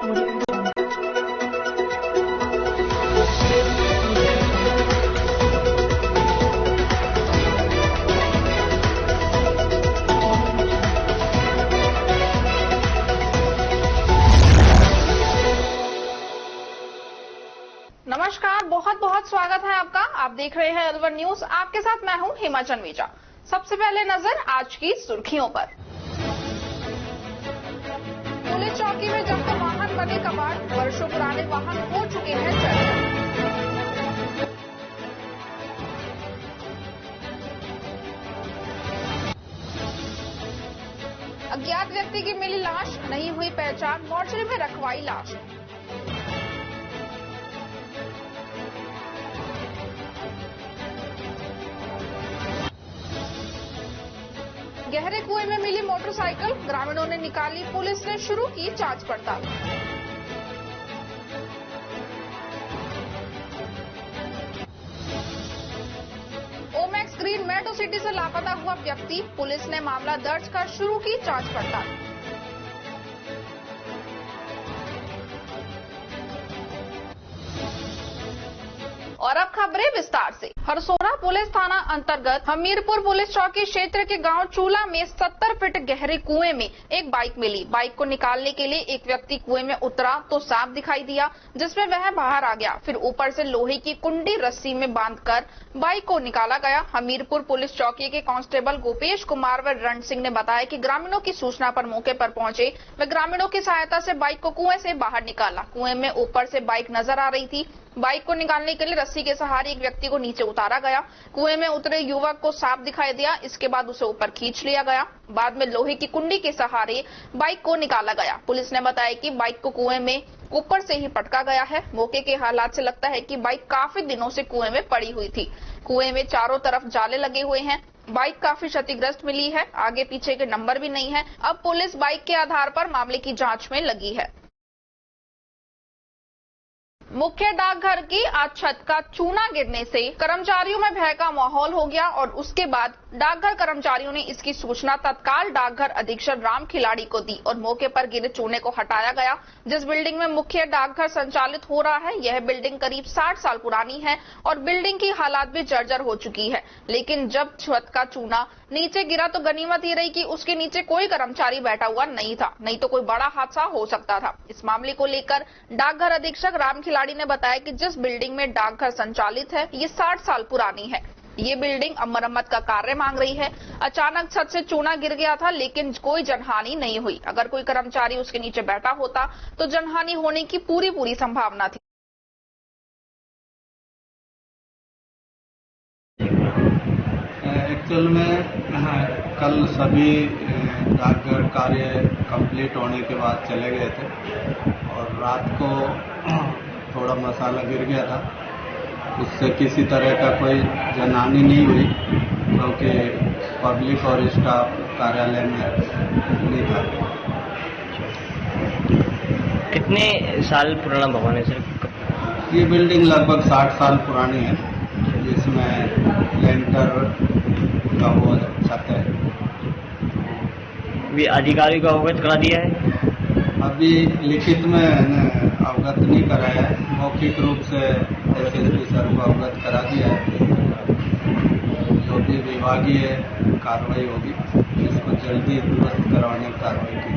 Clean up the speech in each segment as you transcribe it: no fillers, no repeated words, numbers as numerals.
नमस्कार, बहुत बहुत स्वागत है आपका। आप देख रहे हैं अलवर न्यूज। आपके साथ मैं हूं हिमा चनवेजा। सबसे पहले नजर आज की सुर्खियों पर। पुलिस चौकी में जब तो वाहन बने कबाड़, वर्षों पुराने वाहन हो चुके हैं चर्चा। अज्ञात व्यक्ति की मिली लाश, नहीं हुई पहचान, मोर्चरी में रखवाई लाश। गहरे कुएं में मिली मोटरसाइकिल, ग्रामीणों ने निकाली, पुलिस ने शुरू की जांच पड़ताल। ओमैक्स ग्रीन मेट्रो सिटी से लापता हुआ व्यक्ति, पुलिस ने मामला दर्ज कर शुरू की जांच पड़ताल। और अब खबरें विस्तार से। हरसोरा पुलिस थाना अंतर्गत हमीरपुर पुलिस चौकी क्षेत्र के गांव चूला में 70 फीट गहरे कुएं में एक बाइक मिली। बाइक को निकालने के लिए एक व्यक्ति कुएं में उतरा तो सांप दिखाई दिया, जिसमें वह बाहर आ गया। फिर ऊपर से लोहे की कुंडी रस्सी में बांधकर बाइक को निकाला गया। हमीरपुर पुलिस चौकी के कांस्टेबल गोपेश कुमार व रण सिंह ने बताया कि ग्रामीणों की सूचना पर मौके पर पहुंचे व ग्रामीणों की सहायता से बाइक को कुएं से बाहर निकाला। कुएं में ऊपर से बाइक नजर आ रही थी। बाइक को निकालने के लिए रस्सी के सहारे एक व्यक्ति को नीचे उतारा गया। कुएं में उतरे युवक को सांप दिखाई दिया। इसके बाद उसे ऊपर खींच लिया गया। बाद में लोहे की कुंडी के सहारे बाइक को निकाला गया। पुलिस ने बताया कि बाइक को कुएं में ऊपर से ही पटका गया है। मौके के हालात से लगता है कि बाइक काफी दिनों से कुएं में पड़ी हुई थी। कुएं में चारों तरफ जाले लगे हुए हैं। बाइक काफी क्षतिग्रस्त मिली है। आगे पीछे के नंबर भी नहीं है। अब पुलिस बाइक के आधार पर मामले की जांच में लगी है। मुख्य डाकघर की आज छत का चूना गिरने से कर्मचारियों में भय का माहौल हो गया और उसके बाद डाकघर कर्मचारियों ने इसकी सूचना तत्काल डाकघर अधीक्षक राम खिलाड़ी को दी और मौके पर गिरे चूने को हटाया गया। जिस बिल्डिंग में मुख्य डाकघर संचालित हो रहा है, यह बिल्डिंग करीब 60 साल पुरानी है और बिल्डिंग की हालात भी जर्जर हो चुकी है। लेकिन जब छत का चूना नीचे गिरा तो गनीमत ये रही कि उसके नीचे कोई कर्मचारी बैठा हुआ नहीं था, नहीं तो कोई बड़ा हादसा हो सकता था। इस मामले को लेकर डाकघर अधीक्षक राम खिलाड़ी ने बताया कि जिस बिल्डिंग में डाकघर संचालित है, ये 60 साल पुरानी है। ये बिल्डिंग अब मरम्मत का कार्य मांग रही है। अचानक छत से चूना गिर गया था, लेकिन कोई जनहानि नहीं हुई। अगर कोई कर्मचारी उसके नीचे बैठा होता तो जनहानि होने की पूरी संभावना थी। एक्चुअल में कल सभी डाकघर कार्य कंप्लीट होने के बाद चले गए थे और रात को थोड़ा मसाला गिर गया था। उससे किसी तरह का कोई जनहानि नहीं हुई क्योंकि पब्लिक और स्टाफ कार्यालय में नहीं था। कितने साल पुराना भवन है सर? ये बिल्डिंग लगभग 60 साल पुरानी है, जिसमें लेंटर का वो छत है। भी अधिकारी को अवगत करा दिया है? अभी लिखित में अवगत नहीं कराया है, मौखिक रूप से एसएसपी सर को अवगत करा दिया है। जो भी विभागीय कार्रवाई होगी, इसको जल्दी दुरुस्त करवाने की कार्रवाई की।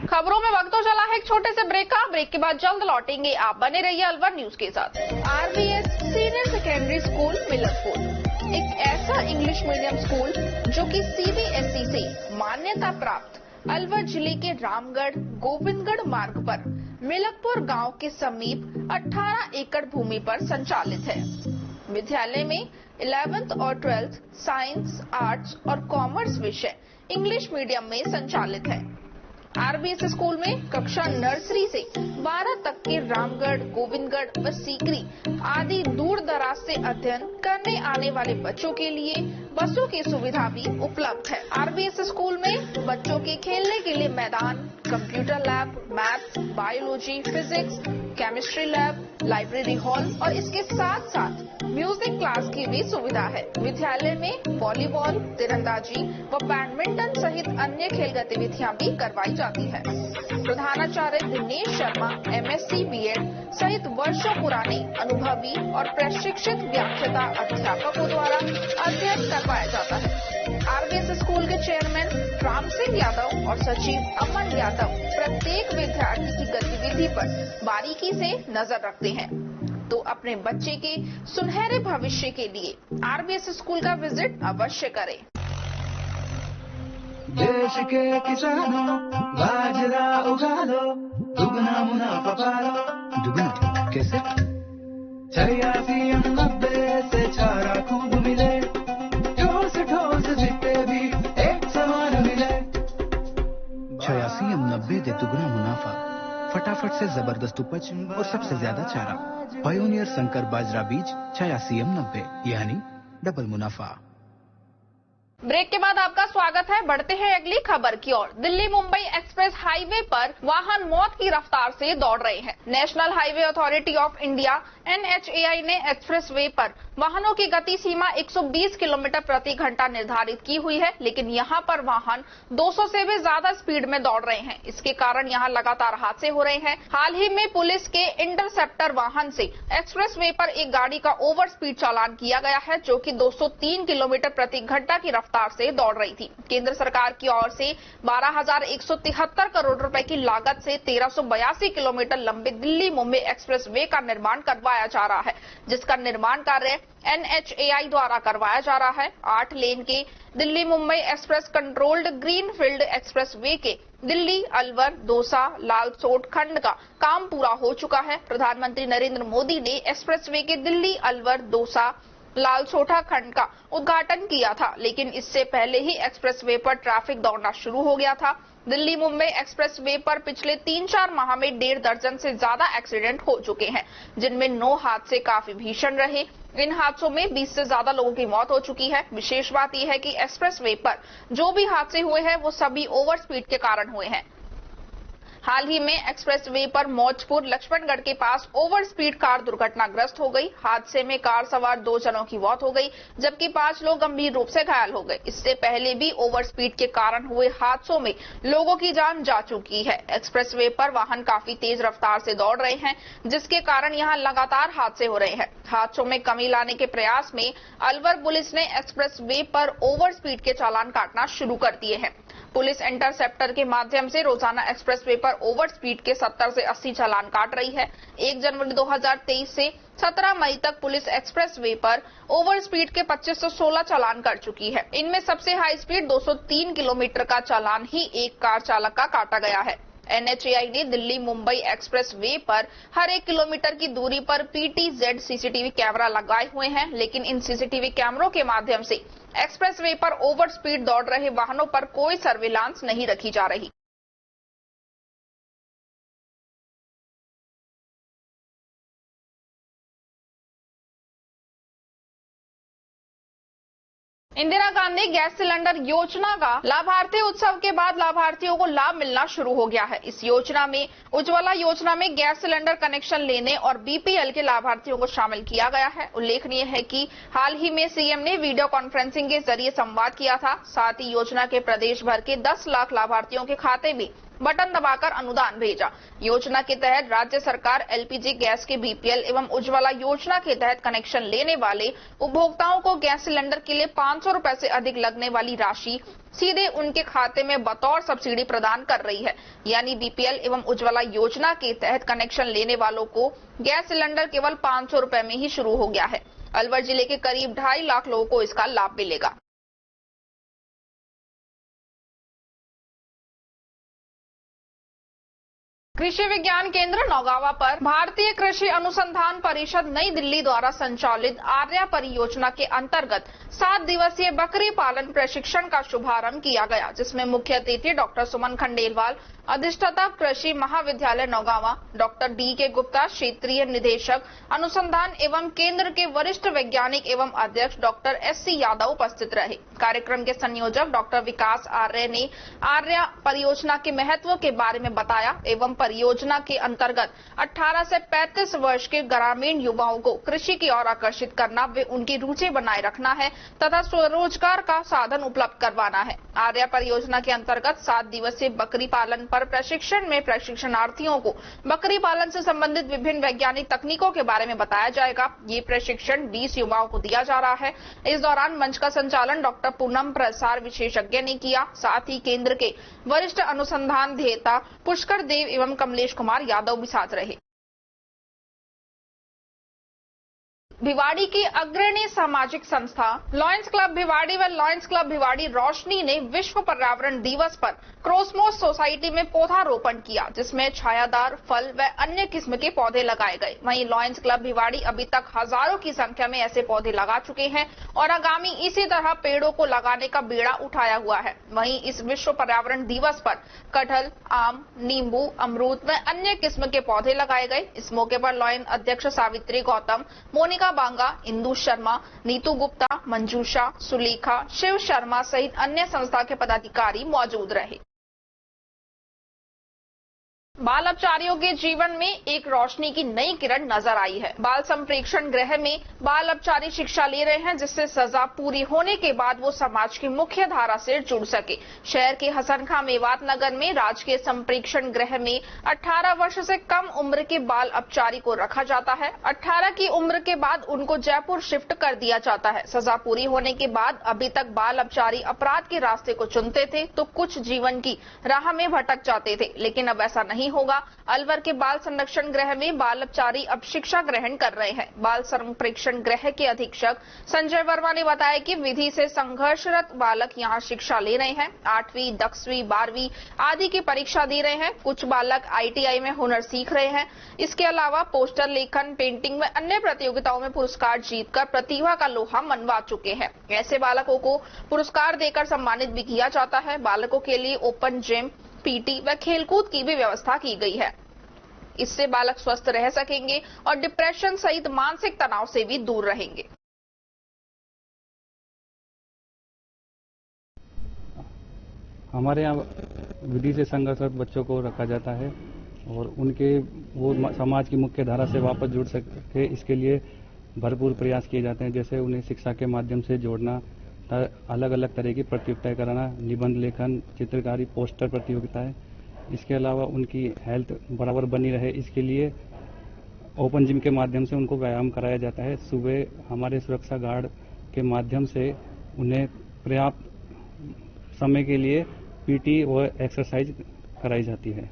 खबरों में वक्त तो चला है एक छोटे से ब्रेक का। ब्रेक के बाद जल्द लौटेंगे। आप बने रहिए अलवर न्यूज के साथ। RBS senior secondary school Milakpur एक ऐसा इंग्लिश मीडियम स्कूल जो कि सीबीएसई से मान्यता प्राप्त अलवर जिले के रामगढ़ गोविंदगढ़ मार्ग पर मिलकपुर गांव के समीप 18 एकड़ भूमि पर संचालित है। विद्यालय में 11th और 12th साइंस, आर्ट्स और कॉमर्स विषय इंग्लिश मीडियम में संचालित है। आरबीएस स्कूल में कक्षा नर्सरी से 12 तक के रामगढ़, गोविंदगढ़ व सीकरी आदि दूर दराज से अध्ययन करने आने वाले बच्चों के लिए बसों की सुविधा भी उपलब्ध है। आरबीएस स्कूल में बच्चों के खेलने के लिए मैदान, computer lab, maths, biology, physics, chemistry lab, library hall और इसके साथ साथ म्यूजिक क्लास की भी सुविधा है। विद्यालय में वॉलीबॉल, तीरंदाजी व बैडमिंटन सहित अन्य खेल गतिविधियां भी करवाई जाती है। प्रधानाचार्य दिनेश शर्मा MSc BEd सहित वर्षों पुराने अनुभवी और प्रशिक्षित व्याख्याता अध्यापकों द्वारा अध्ययन करवाया जाता है। आरबीएस स्कूल के चेयरमैन राम सिंह यादव और सचिव अमन यादव प्रत्येक विद्यार्थी की गतिविधि पर बारीकी से नजर रखते हैं। तो अपने बच्चे के सुनहरे भविष्य के लिए आरबीएस स्कूल का विजिट अवश्य करें। देश के किसानों बाजरा उगा लो, दुगना मुनाफा पालो। दुगना कैसे? 86-90 से चारा खूब मिले, ठोस जितने भी एक समान मिले। 86-90 दे दुगना मुनाफा, फटाफट से जबरदस्त उपज और सबसे ज्यादा चारा। पायोनियर संकर बाजरा बीज 86-90 यानी डबल मुनाफा। ब्रेक के बाद आपका स्वागत है। बढ़ते हैं अगली खबर की ओर। दिल्ली मुंबई एक्सप्रेस हाईवे पर वाहन मौत की रफ्तार से दौड़ रहे हैं। National highway authority of India NHAI ने एक्सप्रेस वे पर वाहनों की गति सीमा 120 किलोमीटर प्रति घंटा निर्धारित की हुई है, लेकिन यहां पर वाहन 200 से भी ज्यादा स्पीड में दौड़ रहे हैं। इसके कारण यहां लगातार हादसे हो रहे हैं। हाल ही में पुलिस के इंटरसेप्टर वाहन से एक्सप्रेस वे पर एक गाड़ी का ओवर स्पीड चालान किया गया है, जो कि 203 किलोमीटर प्रति घंटा की रफ्तार से दौड़ रही थी। केंद्र सरकार की ओर से 12,173 करोड़ रुपए की लागत से 1382 किलोमीटर लंबे दिल्ली मुंबई एक्सप्रेस वे का निर्माण करवाया जा रहा है, जिसका निर्माण कार्य NHAI द्वारा करवाया जा रहा है। 8 लेन के Delhi Mumbai express controlled greenfield express way के दिल्ली अलवर दौसा लालसोट खंड का काम पूरा हो चुका है। प्रधानमंत्री नरेंद्र मोदी ने एक्सप्रेस वे के दिल्ली अलवर दौसा लालसोटा खंड का उद्घाटन किया था, लेकिन इससे पहले ही एक्सप्रेस वे पर ट्रैफिक दौड़ना शुरू हो गया था। दिल्ली मुंबई एक्सप्रेस वे पर पिछले 3-4 माह में 1.5 दर्जन से ज्यादा एक्सीडेंट हो चुके हैं, जिनमें 9 हादसे काफी भीषण रहे। इन हादसों में 20 से ज्यादा लोगों की मौत हो चुकी है। विशेष बात यह है कि एक्सप्रेस वे पर जो भी हादसे हुए हैं वो सभी ओवर स्पीड के कारण हुए हैं। हाल ही में एक्सप्रेस वे पर मौजपुर लक्ष्मणगढ़ के पास ओवर स्पीड कार दुर्घटनाग्रस्त हो गई। हादसे में कार सवार 2 जनों की मौत हो गई, जबकि 5 लोग गंभीर रूप से घायल हो गए। इससे पहले भी ओवर स्पीड के कारण हुए हादसों में लोगों की जान जा चुकी है। एक्सप्रेस वे पर वाहन काफी तेज रफ्तार से दौड़ रहे हैं, जिसके कारण यहां लगातार हादसे हो रहे हैं। हादसों में कमी लाने के प्रयास में अलवर पुलिस ने एक्सप्रेस वे पर ओवर स्पीड के चालान काटना शुरू कर दिए हैं। पुलिस इंटरसेप्टर के माध्यम से रोजाना एक्सप्रेस वे पर ओवर स्पीड के 70 से 80 चालान काट रही है। 1 जनवरी 2023 से 17 मई तक पुलिस एक्सप्रेस वे पर ओवर स्पीड के 2516 चालान कर चुकी है। इनमें सबसे हाई स्पीड 203 किलोमीटर का चालान ही एक कार चालक का काटा गया है। NHAI ने दिल्ली मुंबई एक्सप्रेस वे पर हर 1 किलोमीटर की दूरी पर PTZ CCTV कैमरा लगाए हुए हैं, लेकिन इन CCTV कैमरों के माध्यम से एक्सप्रेस वे पर ओवर स्पीड दौड़ रहे वाहनों पर कोई सर्विलांस नहीं रखी जा रही। इंदिरा गांधी गैस सिलेंडर योजना का लाभार्थी उत्सव के बाद लाभार्थियों को लाभ मिलना शुरू हो गया है। इस योजना में उज्ज्वला योजना में गैस सिलेंडर कनेक्शन लेने और BPL के लाभार्थियों को शामिल किया गया है। उल्लेखनीय है कि हाल ही में CM ने वीडियो कॉन्फ्रेंसिंग के जरिए संवाद किया था। साथ ही योजना के प्रदेश भर के 10 लाख लाभार्थियों के खाते में बटन दबाकर अनुदान भेजा। योजना के तहत राज्य सरकार LPG गैस के BPL एवं उज्ज्वला योजना के तहत कनेक्शन लेने वाले उपभोक्ताओं को गैस सिलेंडर के लिए 500 रुपए से अधिक लगने वाली राशि सीधे उनके खाते में बतौर सब्सिडी प्रदान कर रही है। यानी BPL एवं उज्ज्वला योजना के तहत कनेक्शन लेने वालों को गैस सिलेंडर केवल 500 रुपए में ही शुरू हो गया है। अलवर जिले के करीब 2.5 लाख लोगों को इसका लाभ मिलेगा। कृषि विज्ञान केंद्र नौगावा पर भारतीय कृषि अनुसंधान परिषद नई दिल्ली द्वारा संचालित आर्या परियोजना के अंतर्गत 7 दिवसीय बकरी पालन प्रशिक्षण का शुभारंभ किया गया, जिसमें मुख्य अतिथि डॉक्टर सुमन खंडेलवाल, अधिष्ठाता कृषि महाविद्यालय नौगावा, डॉक्टर D.K. गुप्ता, क्षेत्रीय निदेशक अनुसंधान एवं केंद्र के वरिष्ठ वैज्ञानिक एवं अध्यक्ष डॉक्टर S.C. यादव उपस्थित रहे। कार्यक्रम के संयोजक डॉक्टर विकास आर्य ने आर्या परियोजना के महत्व के बारे में बताया एवं परियोजना के अंतर्गत 18 से 35 वर्ष के ग्रामीण युवाओं को कृषि की ओर आकर्षित करना व उनकी रुचि बनाए रखना है तथा स्वरोजगार का साधन उपलब्ध करवाना है। आर्या परियोजना के अंतर्गत 7 दिवसीय बकरी पालन पर प्रशिक्षण में प्रशिक्षणार्थियों को बकरी पालन से संबंधित विभिन्न वैज्ञानिक तकनीकों के बारे में बताया जाएगा। ये प्रशिक्षण 20 युवाओं को दिया जा रहा है। इस दौरान मंच का संचालन डॉक्टर पूनम प्रसार विशेषज्ञ ने किया। साथ ही केंद्र के वरिष्ठ अनुसंधान देता पुष्कर देव एवं कमलेश कुमार यादव भी साथ रहे। भिवाड़ी की अग्रणी सामाजिक संस्था लॉयंस क्लब भिवाड़ी व लॉयंस क्लब भिवाड़ी रोशनी ने विश्व पर्यावरण दिवस पर क्रोसमोस सोसाइटी में पौधारोपण किया, जिसमें छायादार फल व अन्य किस्म के पौधे लगाए गए। वहीं लॉयंस क्लब भिवाड़ी अभी तक हजारों की संख्या में ऐसे पौधे लगा चुके हैं और आगामी इसी तरह पेड़ों को लगाने का बीड़ा उठाया हुआ है। वहीं इस विश्व पर्यावरण दिवस पर कटहल, आम, नींबू, अमरूद व अन्य किस्म के पौधे लगाए गए। इस मौके पर लॉयंस अध्यक्ष सावित्री गौतम, मोनिका बांगा, इंदु शर्मा, नीतू गुप्ता, मंजूषा, सुलेखा, शिव शर्मा सहित अन्य संस्था के पदाधिकारी मौजूद रहे। बाल अपचारियों के जीवन में एक रोशनी की नई किरण नजर आई है। बाल संप्रेक्षण गृह में बाल अपचारी शिक्षा ले रहे हैं, जिससे सजा पूरी होने के बाद वो समाज की मुख्य धारा से जुड़ सके। शहर के हसनखां मेवात नगर में राजकीय संप्रेक्षण गृह में 18 वर्ष से कम उम्र के बाल अपचारी को रखा जाता है। 18 की उम्र के बाद उनको जयपुर शिफ्ट कर दिया जाता है। सजा पूरी होने के बाद अभी तक बाल अपचारी अपराध के रास्ते को चुनते थे तो कुछ जीवन की राह में भटक जाते थे, लेकिन अब ऐसा नहीं होगा। अलवर के बाल संरक्षण गृह में बाल अपचारी अब शिक्षा ग्रहण कर रहे हैं। बाल संप्रेक्षण गृह के अधीक्षक संजय वर्मा ने बताया कि विधि से संघर्षरत बालक यहां शिक्षा ले रहे हैं। 8वीं, 10वीं, 12वीं आदि की परीक्षा दे रहे हैं। कुछ बालक ITI में हुनर सीख रहे हैं। इसके अलावा पोस्टर लेखन, पेंटिंग व अन्य प्रतियोगिताओं में पुरस्कार जीतकर प्रतिभा का लोहा मनवा चुके हैं। ऐसे बालकों को पुरस्कार देकर सम्मानित भी किया जाता है। बालकों के लिए ओपन जिम, PT व खेलकूद की भी व्यवस्था की गई है। इससे बालक स्वस्थ रह सकेंगे और डिप्रेशन सहित मानसिक तनाव से भी दूर रहेंगे। हमारे यहाँ विधि से संघर्षरत बच्चों को रखा जाता है और उनके वो समाज की मुख्य धारा से वापस जुड़ सके, इसके लिए भरपूर प्रयास किए जाते हैं। जैसे उन्हें शिक्षा के माध्यम से जोड़ना, अलग अलग तरह की प्रतियोगिताएं कराना, निबंध लेखन, चित्रकारी, पोस्टर प्रतियोगिताएं। इसके अलावा उनकी हेल्थ बराबर बनी रहे, इसके लिए ओपन जिम के माध्यम से उनको व्यायाम कराया जाता है। सुबह हमारे सुरक्षा गार्ड के माध्यम से उन्हें पर्याप्त समय के लिए PT और एक्सरसाइज कराई जाती है।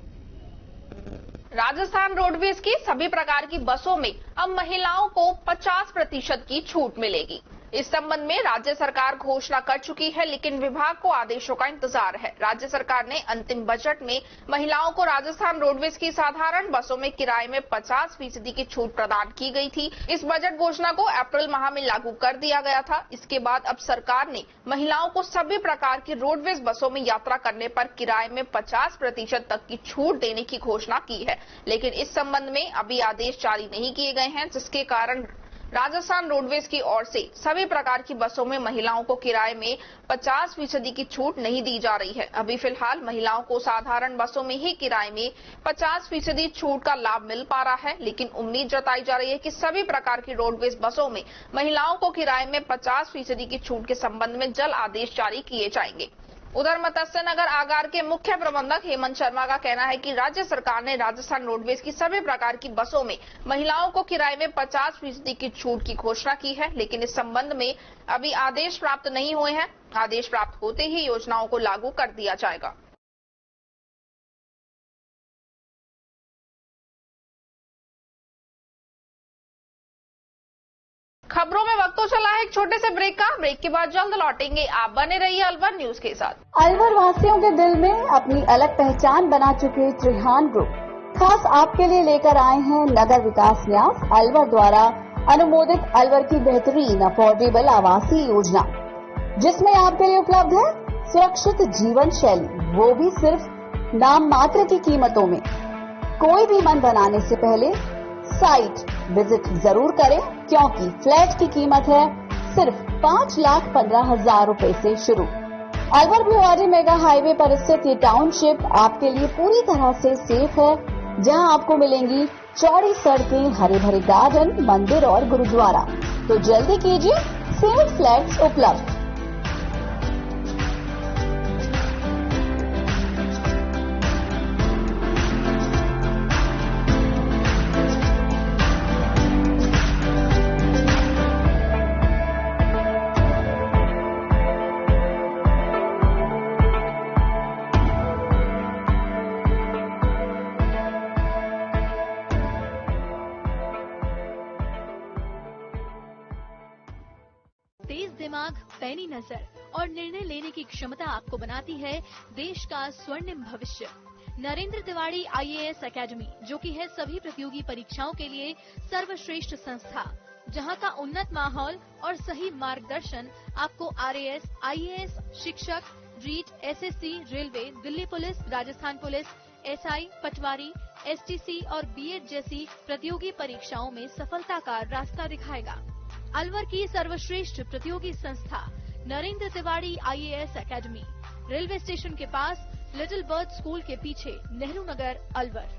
राजस्थान रोडवेज की सभी प्रकार की बसों में अब महिलाओं को 50% की छूट मिलेगी। इस संबंध में राज्य सरकार घोषणा कर चुकी है, लेकिन विभाग को आदेशों का इंतजार है। राज्य सरकार ने अंतिम बजट में महिलाओं को राजस्थान रोडवेज की साधारण बसों में किराए में 50% की छूट प्रदान की गई थी। इस बजट घोषणा को अप्रैल माह में लागू कर दिया गया था। इसके बाद अब सरकार ने महिलाओं को सभी प्रकार की रोडवेज बसों में यात्रा करने पर किराए में 50% तक की छूट देने की घोषणा की है, लेकिन इस संबंध में अभी आदेश जारी नहीं किए गए हैं, जिसके कारण राजस्थान रोडवेज की ओर से सभी प्रकार की बसों में महिलाओं को किराए में 50% की छूट नहीं दी जा रही है। अभी फिलहाल महिलाओं को साधारण बसों में ही किराए में 50% छूट का लाभ मिल पा रहा है, लेकिन उम्मीद जताई जा रही है कि सभी प्रकार की रोडवेज बसों में महिलाओं को किराए में 50% की छूट के संबंध में जल्द आदेश जारी किए जाएंगे। उधर मत्स्य नगर आगार के मुख्य प्रबंधक हेमंत शर्मा का कहना है कि राज्य सरकार ने राजस्थान रोडवेज की सभी प्रकार की बसों में महिलाओं को किराए में 50% की छूट की घोषणा की है, लेकिन इस संबंध में अभी आदेश प्राप्त नहीं हुए हैं। आदेश प्राप्त होते ही योजनाओं को लागू कर दिया जाएगा। खबरों में वक्त तो चला है एक छोटे से ब्रेक का। ब्रेक के बाद जल्द लौटेंगे। आप बने रहिए अलवर न्यूज के साथ। अलवर वासियों के दिल में अपनी अलग पहचान बना चुके त्रिहान ग्रुप खास आपके लिए लेकर आए हैं नगर विकास न्यास अलवर द्वारा अनुमोदित अलवर की बेहतरीन अफोर्डेबल आवासीय योजना, जिसमें आपके लिए उपलब्ध है सुरक्षित जीवन शैली, वो भी सिर्फ नाम मात्र की कीमतों में। कोई भी मन बनाने से पहले साइट विजिट जरूर करें, क्योंकि फ्लैट की कीमत है सिर्फ 5,15,000 रुपए से शुरू। अलवर भिवाड़ी मेगा हाईवे पर स्थित ये टाउनशिप आपके लिए पूरी तरह से सेफ है, जहां आपको मिलेंगी चौड़ी सड़कें, हरे भरे गार्डन, मंदिर और गुरुद्वारा। तो जल्दी कीजिए, सेफ फ्लैट्स उपलब्ध। तेज दिमाग, पैनी नजर और निर्णय लेने की क्षमता आपको बनाती है देश का स्वर्णिम भविष्य। नरेंद्र तिवारी IAS एकेडमी, जो कि है सभी प्रतियोगी परीक्षाओं के लिए सर्वश्रेष्ठ संस्था, जहां का उन्नत माहौल और सही मार्गदर्शन आपको RAS, IAS, शिक्षक, REET, SSC, railway, Delhi police, Rajasthan police, SI, patwari, STC और B.Ed जैसी प्रतियोगी परीक्षाओं में सफलता का रास्ता दिखाएगा। अलवर की सर्वश्रेष्ठ प्रतियोगी संस्था Narendra Tiwari IAS academy, railway station के पास, लिटिल बर्ड स्कूल के पीछे, नेहरू नगर, अलवर।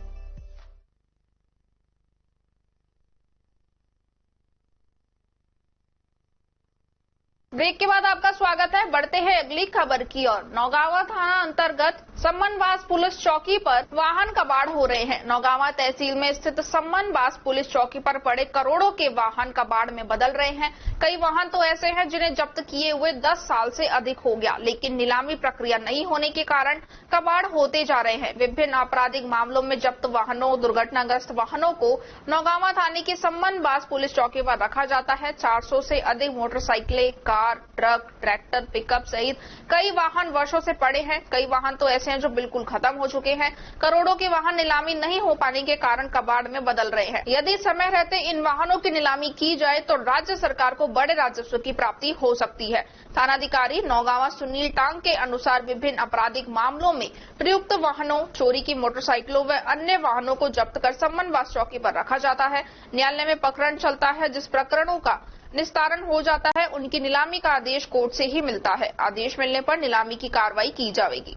ब्रेक के बाद आपका स्वागत है। बढ़ते हैं अगली खबर की ओर। नौगावा थाना अंतर्गत सम्मनबास पुलिस चौकी पर वाहन कबाड़ हो रहे हैं। नौगावा तहसील में स्थित सम्मनबास पुलिस चौकी पर पड़े करोड़ों के वाहन कबाड़ में बदल रहे हैं। कई वाहन तो ऐसे हैं जिन्हें जब्त किए हुए 10 साल से अधिक हो गया, लेकिन नीलामी प्रक्रिया नहीं होने के कारण कबाड़ होते जा रहे हैं। विभिन्न आपराधिक मामलों में जब्त वाहनों, दुर्घटनाग्रस्त वाहनों को नौगावा थाने की सम्मनबास पुलिस चौकी पर रखा जाता है। 400 से अधिक मोटरसाइकिलें, कार, ट्रक, ट्रैक्टर, पिकअप सहित कई वाहन वर्षों से पड़े हैं। कई वाहन तो ऐसे हैं जो बिल्कुल खत्म हो चुके हैं। करोड़ों के वाहन नीलामी नहीं हो पाने के कारण कबाड़ में बदल रहे हैं। यदि समय रहते इन वाहनों की नीलामी की जाए तो राज्य सरकार को बड़े राजस्व की प्राप्ति हो सकती है। थानाधिकारी नौगावा सुनील टांग के अनुसार विभिन्न आपराधिक मामलों में प्रयुक्त वाहनों, चोरी की मोटरसाइकिलों व अन्य वाहनों को जब्त कर सम्मनबास चौकी पर रखा जाता है। न्यायालय में प्रकरण चलता है। जिस प्रकरणों का निस्तारण हो जाता है उनकी नीलामी का आदेश कोर्ट से ही मिलता है। आदेश मिलने पर नीलामी की कार्रवाई की जाएगी।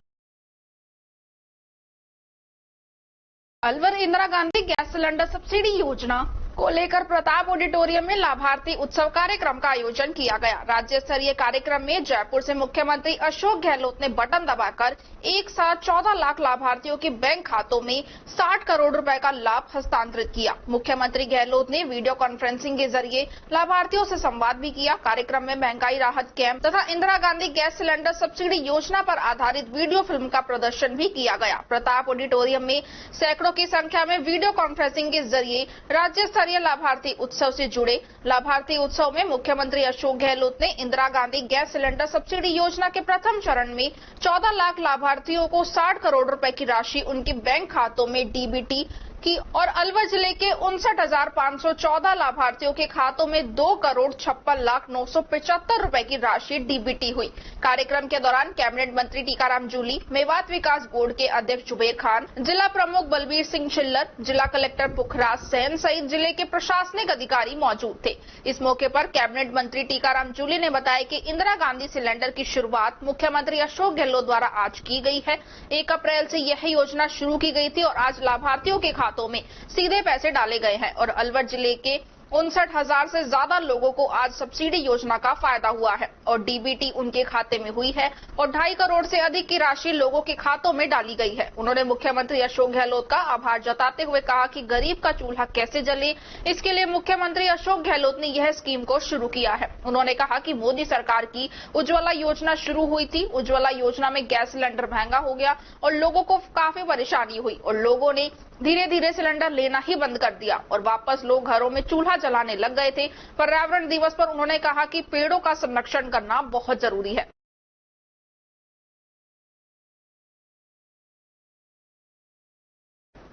Alwar Indira Gandhi gas cylinder subsidy योजना को लेकर प्रताप ऑडिटोरियम में लाभार्थी उत्सव कार्यक्रम का आयोजन किया गया। राज्य स्तरीय कार्यक्रम में जयपुर से मुख्यमंत्री अशोक गहलोत ने बटन दबाकर एक साथ 14 लाख लाभार्थियों के बैंक खातों में 60 करोड़ रुपए का लाभ हस्तांतरित किया। मुख्यमंत्री गहलोत ने वीडियो कॉन्फ्रेंसिंग के जरिए लाभार्थियों से संवाद भी किया। कार्यक्रम में महंगाई राहत कैंप तथा Indira Gandhi gas cylinder subsidy योजना पर आधारित वीडियो फिल्म का प्रदर्शन भी किया गया। प्रताप ऑडिटोरियम में सैकड़ों की संख्या में वीडियो कॉन्फ्रेंसिंग के जरिए राज्य लाभार्थी उत्सव से जुड़े। लाभार्थी उत्सव में मुख्यमंत्री अशोक गहलोत ने Indira Gandhi gas cylinder subsidy योजना के प्रथम चरण में 14 लाख लाभार्थियों को 60 करोड़ रुपए की राशि उनके बैंक खातों में डीबीटी की और अलवर जिले के 59,514 लाभार्थियों के खातों में 2,56,975 रुपए की राशि डीबीटी हुई। कार्यक्रम के दौरान कैबिनेट मंत्री टीकाराम जूली, मेवात विकास बोर्ड के अध्यक्ष जुबेर खान, जिला प्रमुख बलबीर सिंह छिल्लर, जिला कलेक्टर पुखराज सेन सहित जिले के प्रशासनिक अधिकारी मौजूद थे। इस मौके पर कैबिनेट मंत्री टीकाराम जूली ने बताया कि इंदिरा गांधी सिलेंडर की शुरुआत मुख्यमंत्री अशोक गहलोत द्वारा आज की गई है। 1 अप्रैल से यह योजना शुरू की गई थी और आज लाभार्थियों के खातों में सीधे पैसे डाले गए हैं और अलवर जिले के 59,000 से ज्यादा लोगों को आज सब्सिडी योजना का फायदा हुआ है और डीबीटी उनके खाते में हुई है और 2.5 करोड़ से अधिक की राशि लोगों के खातों में डाली गई है। उन्होंने मुख्यमंत्री अशोक गहलोत का आभार जताते हुए कहा कि गरीब का चूल्हा कैसे जले, इसके लिए मुख्यमंत्री अशोक गहलोत ने यह स्कीम को शुरू किया है। उन्होंने कहा कि मोदी सरकार की उज्ज्वला योजना शुरू हुई थी। उज्ज्वला योजना में गैस सिलेंडर महंगा हो गया और लोगों को काफी परेशानी हुई और लोगों ने धीरे धीरे सिलेंडर लेना ही बंद कर दिया और वापस लोग घरों में चूल्हा जलाने लग गए थे। पर्यावरण दिवस पर उन्होंने कहा कि पेड़ों का संरक्षण करना बहुत जरूरी है।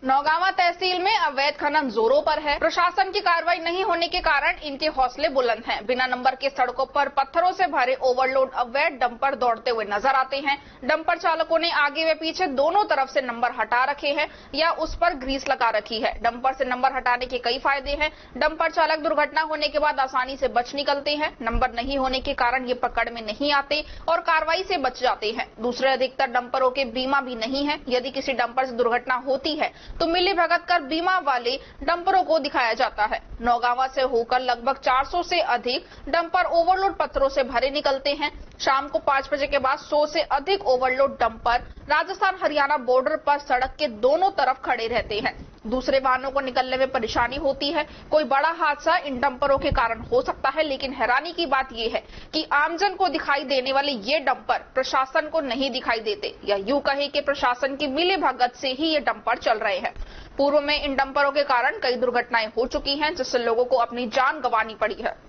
नौगावा तहसील में अवैध खनन जोरों पर है। प्रशासन की कार्रवाई नहीं होने के कारण इनके हौसले बुलंद हैं। बिना नंबर के सड़कों पर पत्थरों से भरे ओवरलोड अवैध डंपर दौड़ते हुए नजर आते हैं। डंपर चालकों ने आगे व पीछे दोनों तरफ से नंबर हटा रखे हैं या उस पर ग्रीस लगा रखी है। डंपर से नंबर हटाने के कई फायदे हैं। डंपर चालक दुर्घटना होने के बाद आसानी से बच निकलते हैं। नंबर नहीं होने के कारण ये पकड़ में नहीं आते और कार्रवाई से बच जाते हैं। दूसरे अधिकतर डंपरों के बीमा भी नहीं है। यदि किसी डंपर से दुर्घटना होती है तो मिली भगत कर बीमा वाले डंपरों को दिखाया जाता है। नौगावा से होकर लगभग 400 से अधिक डंपर ओवरलोड पत्थरों से भरे निकलते हैं। शाम को 5 बजे के बाद 100 से अधिक overload dumper Rajasthan Haryana border पर सड़क के दोनों तरफ खड़े रहते हैं। दूसरे वाहनों को निकलने में परेशानी होती है। कोई बड़ा हादसा इन डंपरों के कारण हो सकता है, लेकिन हैरानी की बात यह है कि आमजन को दिखाई देने वाले ये डंपर प्रशासन को नहीं दिखाई देते, या यूं कहे कि प्रशासन की मिली भगत से ही ये डंपर चल रहे हैं। पूर्व में इन डंपरों के कारण कई दुर्घटनाएं हो चुकी हैं, जिससे लोगों को अपनी जान गंवानी पड़ी है।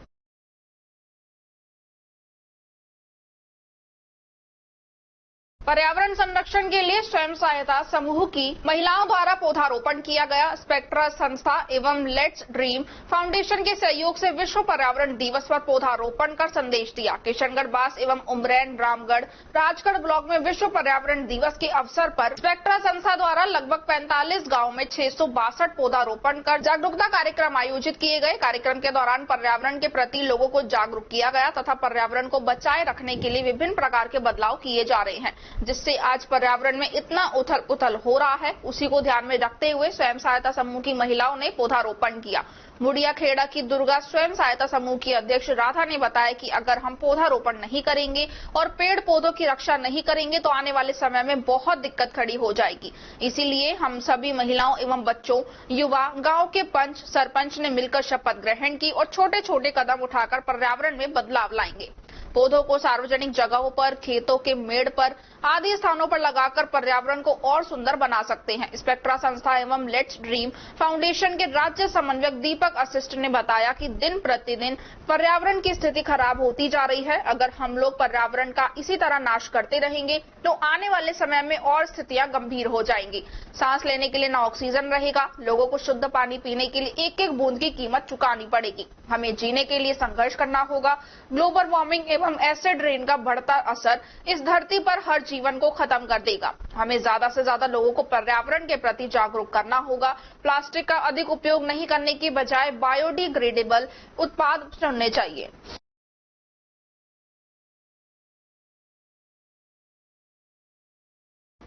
पर्यावरण संरक्षण के लिए स्वयं सहायता समूह की महिलाओं द्वारा पौधारोपण किया गया। स्पेक्ट्रा संस्था एवं लेट्स ड्रीम फाउंडेशन के सहयोग से विश्व पर्यावरण दिवस पर पौधारोपण कर संदेश दिया। किशनगढ़, बास एवं उमरैन, रामगढ़, राजगढ़ ब्लॉक में विश्व पर्यावरण दिवस के अवसर पर स्पेक्ट्रा संस्था द्वारा लगभग 45 गाँव में 662 पौधारोपण कर जागरूकता कार्यक्रम आयोजित किए गए। कार्यक्रम के दौरान पर्यावरण के प्रति लोगों को जागरूक किया गया तथा पर्यावरण को बचाए रखने के लिए विभिन्न प्रकार के बदलाव किए जा रहे हैं, जिससे आज पर्यावरण में इतना उथल पुथल हो रहा है। उसी को ध्यान में रखते हुए स्वयं सहायता समूह की महिलाओं ने पौधारोपण किया। मुड़िया खेड़ा की दुर्गा स्वयं सहायता समूह की अध्यक्ष राधा ने बताया कि अगर हम पौधारोपण नहीं करेंगे और पेड़ पौधों की रक्षा नहीं करेंगे तो आने वाले समय में बहुत दिक्कत खड़ी हो जाएगी। इसीलिए हम सभी महिलाओं एवं बच्चों, युवा, गांव के पंच, सरपंच ने मिलकर शपथ ग्रहण की और छोटे छोटे कदम उठाकर पर्यावरण में बदलाव लाएंगे। पौधों को सार्वजनिक जगहों पर, खेतों के मेड़ पर आदि स्थानों पर लगाकर पर्यावरण को और सुंदर बना सकते हैं। स्पेक्ट्रा संस्था एवं लेट्स ड्रीम फाउंडेशन के राज्य समन्वयक दीपक असिस्ट ने बताया कि दिन प्रतिदिन पर्यावरण की स्थिति खराब होती जा रही है। अगर हम लोग पर्यावरण का इसी तरह नाश करते रहेंगे तो आने वाले समय में और स्थितियां गंभीर हो जाएंगी। सांस लेने के लिए न ऑक्सीजन रहेगा, लोगों को शुद्ध पानी पीने के लिए एक एक बूंद की कीमत चुकानी पड़ेगी। हमें जीने के लिए संघर्ष करना होगा। ग्लोबल वार्मिंग एवं एसिड रेन का बढ़ता असर इस धरती पर हर जीवन को खत्म कर देगा। हमें ज्यादा से ज्यादा लोगों को पर्यावरण के प्रति जागरूक करना होगा। प्लास्टिक का अधिक उपयोग नहीं करने की बजाय बायोडिग्रेडेबल उत्पाद चुनने चाहिए।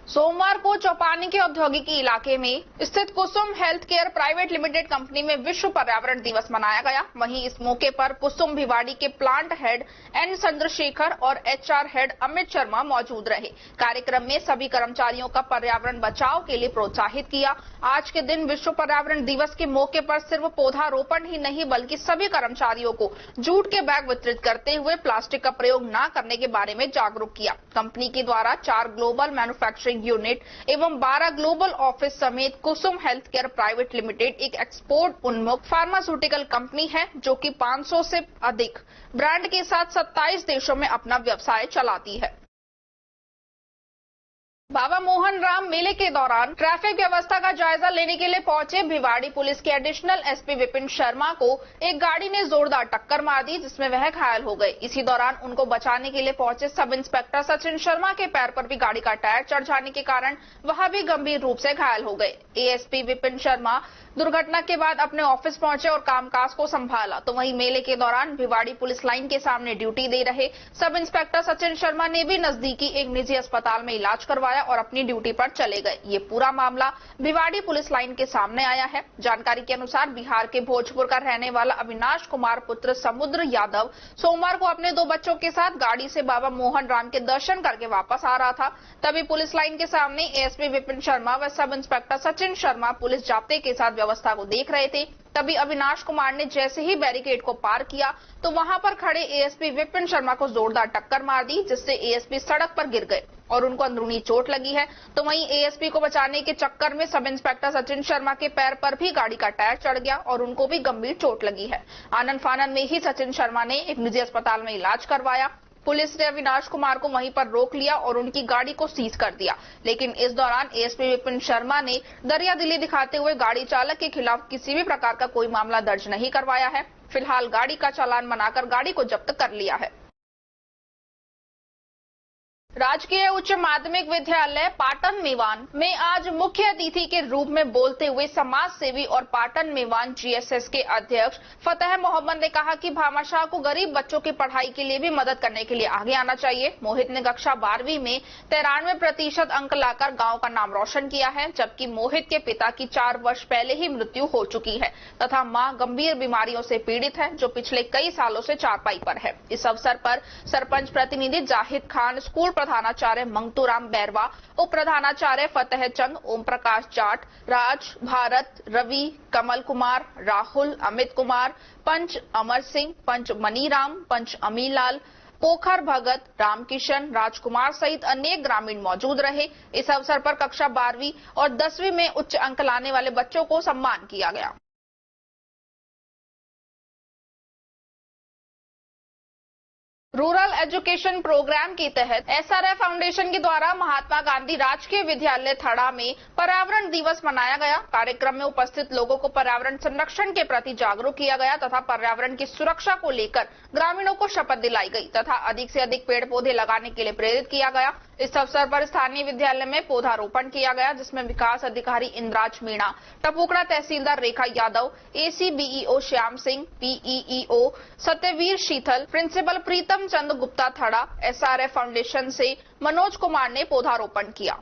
सोमवार को चौपानी के औद्योगिक इलाके में स्थित Kusum health care private limited company में विश्व पर्यावरण दिवस मनाया गया। वहीं इस मौके पर कुसुम भिवाड़ी के प्लांट हेड एन चंद्रशेखर और एचआर हेड अमित शर्मा मौजूद रहे। कार्यक्रम में सभी कर्मचारियों का पर्यावरण बचाव के लिए प्रोत्साहित किया। आज के दिन विश्व पर्यावरण दिवस के मौके पर सिर्फ पौधारोपण ही नहीं बल्कि सभी कर्मचारियों को जूट के बैग वितरित करते हुए प्लास्टिक का प्रयोग न करने के बारे में जागरूक किया। कंपनी के द्वारा 4 ग्लोबल मैन्युफैक्चरिंग यूनिट एवं 12 ग्लोबल ऑफिस समेत कुसुम हेल्थ केयर प्राइवेट लिमिटेड एक एक्सपोर्ट उन्मुख फार्मास्यूटिकल कंपनी है जो कि 500 से अधिक ब्रांड के साथ 27 देशों में अपना व्यवसाय चलाती है। बाबा मोहन राम मेले के दौरान ट्रैफिक व्यवस्था का जायजा लेने के लिए पहुंचे भिवाड़ी पुलिस के एडिशनल एसपी विपिन शर्मा को एक गाड़ी ने जोरदार टक्कर मार दी, जिसमें वह घायल हो गए। इसी दौरान उनको बचाने के लिए पहुंचे सब इंस्पेक्टर सचिन शर्मा के पैर पर भी गाड़ी का टायर चढ़ जाने के कारण वह भी गंभीर रूप से घायल हो गए। एएसपी विपिन शर्मा दुर्घटना के बाद अपने ऑफिस पहुंचे और कामकाज को संभाला, तो वहीं मेले के दौरान भिवाड़ी पुलिस लाइन के सामने ड्यूटी दे रहे सब इंस्पेक्टर सचिन शर्मा ने भी नजदीकी एक निजी अस्पताल में इलाज करवाया और अपनी ड्यूटी पर चले गए। ये पूरा मामला भिवाड़ी पुलिस लाइन के सामने आया है। जानकारी के अनुसार बिहार के भोजपुर का रहने वाला अविनाश कुमार पुत्र समुद्र यादव सोमवार को अपने 2 बच्चों के साथ गाड़ी से बाबा मोहन राम के दर्शन करके वापस आ रहा था। तभी पुलिस लाइन के सामने एएसपी विपिन शर्मा व sub inspector Sachin Sharma police जाब्ते के साथ व्यवस्था को देख रहे थे। तभी अविनाश कुमार ने जैसे ही बैरिकेड को पार किया तो वहां पर खड़े एएसपी विपिन शर्मा को जोरदार टक्कर मार दी, जिससे एएसपी सड़क पर गिर गए और उनको अंदरूनी चोट लगी है। तो वहीं एएसपी को बचाने के चक्कर में सब इंस्पेक्टर सचिन शर्मा के पैर पर भी गाड़ी का टायर चढ़ गया और उनको भी गंभीर चोट लगी है। आनन फानन में ही सचिन शर्मा ने एक निजी अस्पताल में इलाज करवाया। पुलिस ने अविनाश कुमार को वहीं पर रोक लिया और उनकी गाड़ी को सीज कर दिया, लेकिन इस दौरान एएसपी विपिन शर्मा ने दरियादिली दिखाते हुए गाड़ी चालक के खिलाफ किसी भी प्रकार का कोई मामला दर्ज नहीं करवाया है। फिलहाल गाड़ी का चालान बनाकर गाड़ी को जब्त कर लिया है। राजकीय उच्च माध्यमिक विद्यालय पाटन मेवान में आज मुख्य अतिथि के रूप में बोलते हुए समाज सेवी और पाटन मेवान जीएसएस के अध्यक्ष फतेह मोहम्मद ने कहा कि भामाशाह को गरीब बच्चों की पढ़ाई के लिए भी मदद करने के लिए आगे आना चाहिए। मोहित ने कक्षा 12वीं में 93% अंक लाकर गांव का नाम रोशन किया है, जबकि मोहित के पिता की 4 वर्ष पहले ही मृत्यु हो चुकी है तथा मां गंभीर बीमारियों से पीड़ित है, जो पिछले कई सालों से चारपाई पर है। इस अवसर पर सरपंच प्रतिनिधि जाहिद खान, स्कूल प्रधानाचार्य मंगतूराम बैरवा, उप प्रधानाचार्य फतेह चंद, ओम प्रकाश जाट, राज, भारत, रवि, कमल कुमार, राहुल, अमित कुमार, पंच अमर सिंह, पंच मनीराम, पंच अमीलाल, पोखर भगत, रामकिशन, राजकुमार सहित अनेक ग्रामीण मौजूद रहे। इस अवसर पर कक्षा 12वीं और 10वीं में उच्च अंक लाने वाले बच्चों को सम्मान किया गया। रूरल एजुकेशन प्रोग्राम के तहत एसआरएफ फाउंडेशन के द्वारा महात्मा गांधी राजकीय विद्यालय थड़ा में पर्यावरण दिवस मनाया गया। कार्यक्रम में उपस्थित लोगों को पर्यावरण संरक्षण के प्रति जागरूक किया गया तथा पर्यावरण की सुरक्षा को लेकर ग्रामीणों को शपथ दिलाई गई तथा अधिक से अधिक पेड़ पौधे लगाने के लिए प्रेरित किया गया। इस अवसर पर स्थानीय विद्यालय में पौधारोपण किया गया, जिसमें विकास अधिकारी इंद्राज मीणा, टपुकड़ा तहसीलदार रेखा यादव, एसीबीईओ श्याम सिंह, पीईईओ सत्यवीर शीतल, प्रिंसिपल प्रीतम चंद गुप्ता थड़ा, एसआरएफ फाउंडेशन से मनोज कुमार ने पौधारोपण किया।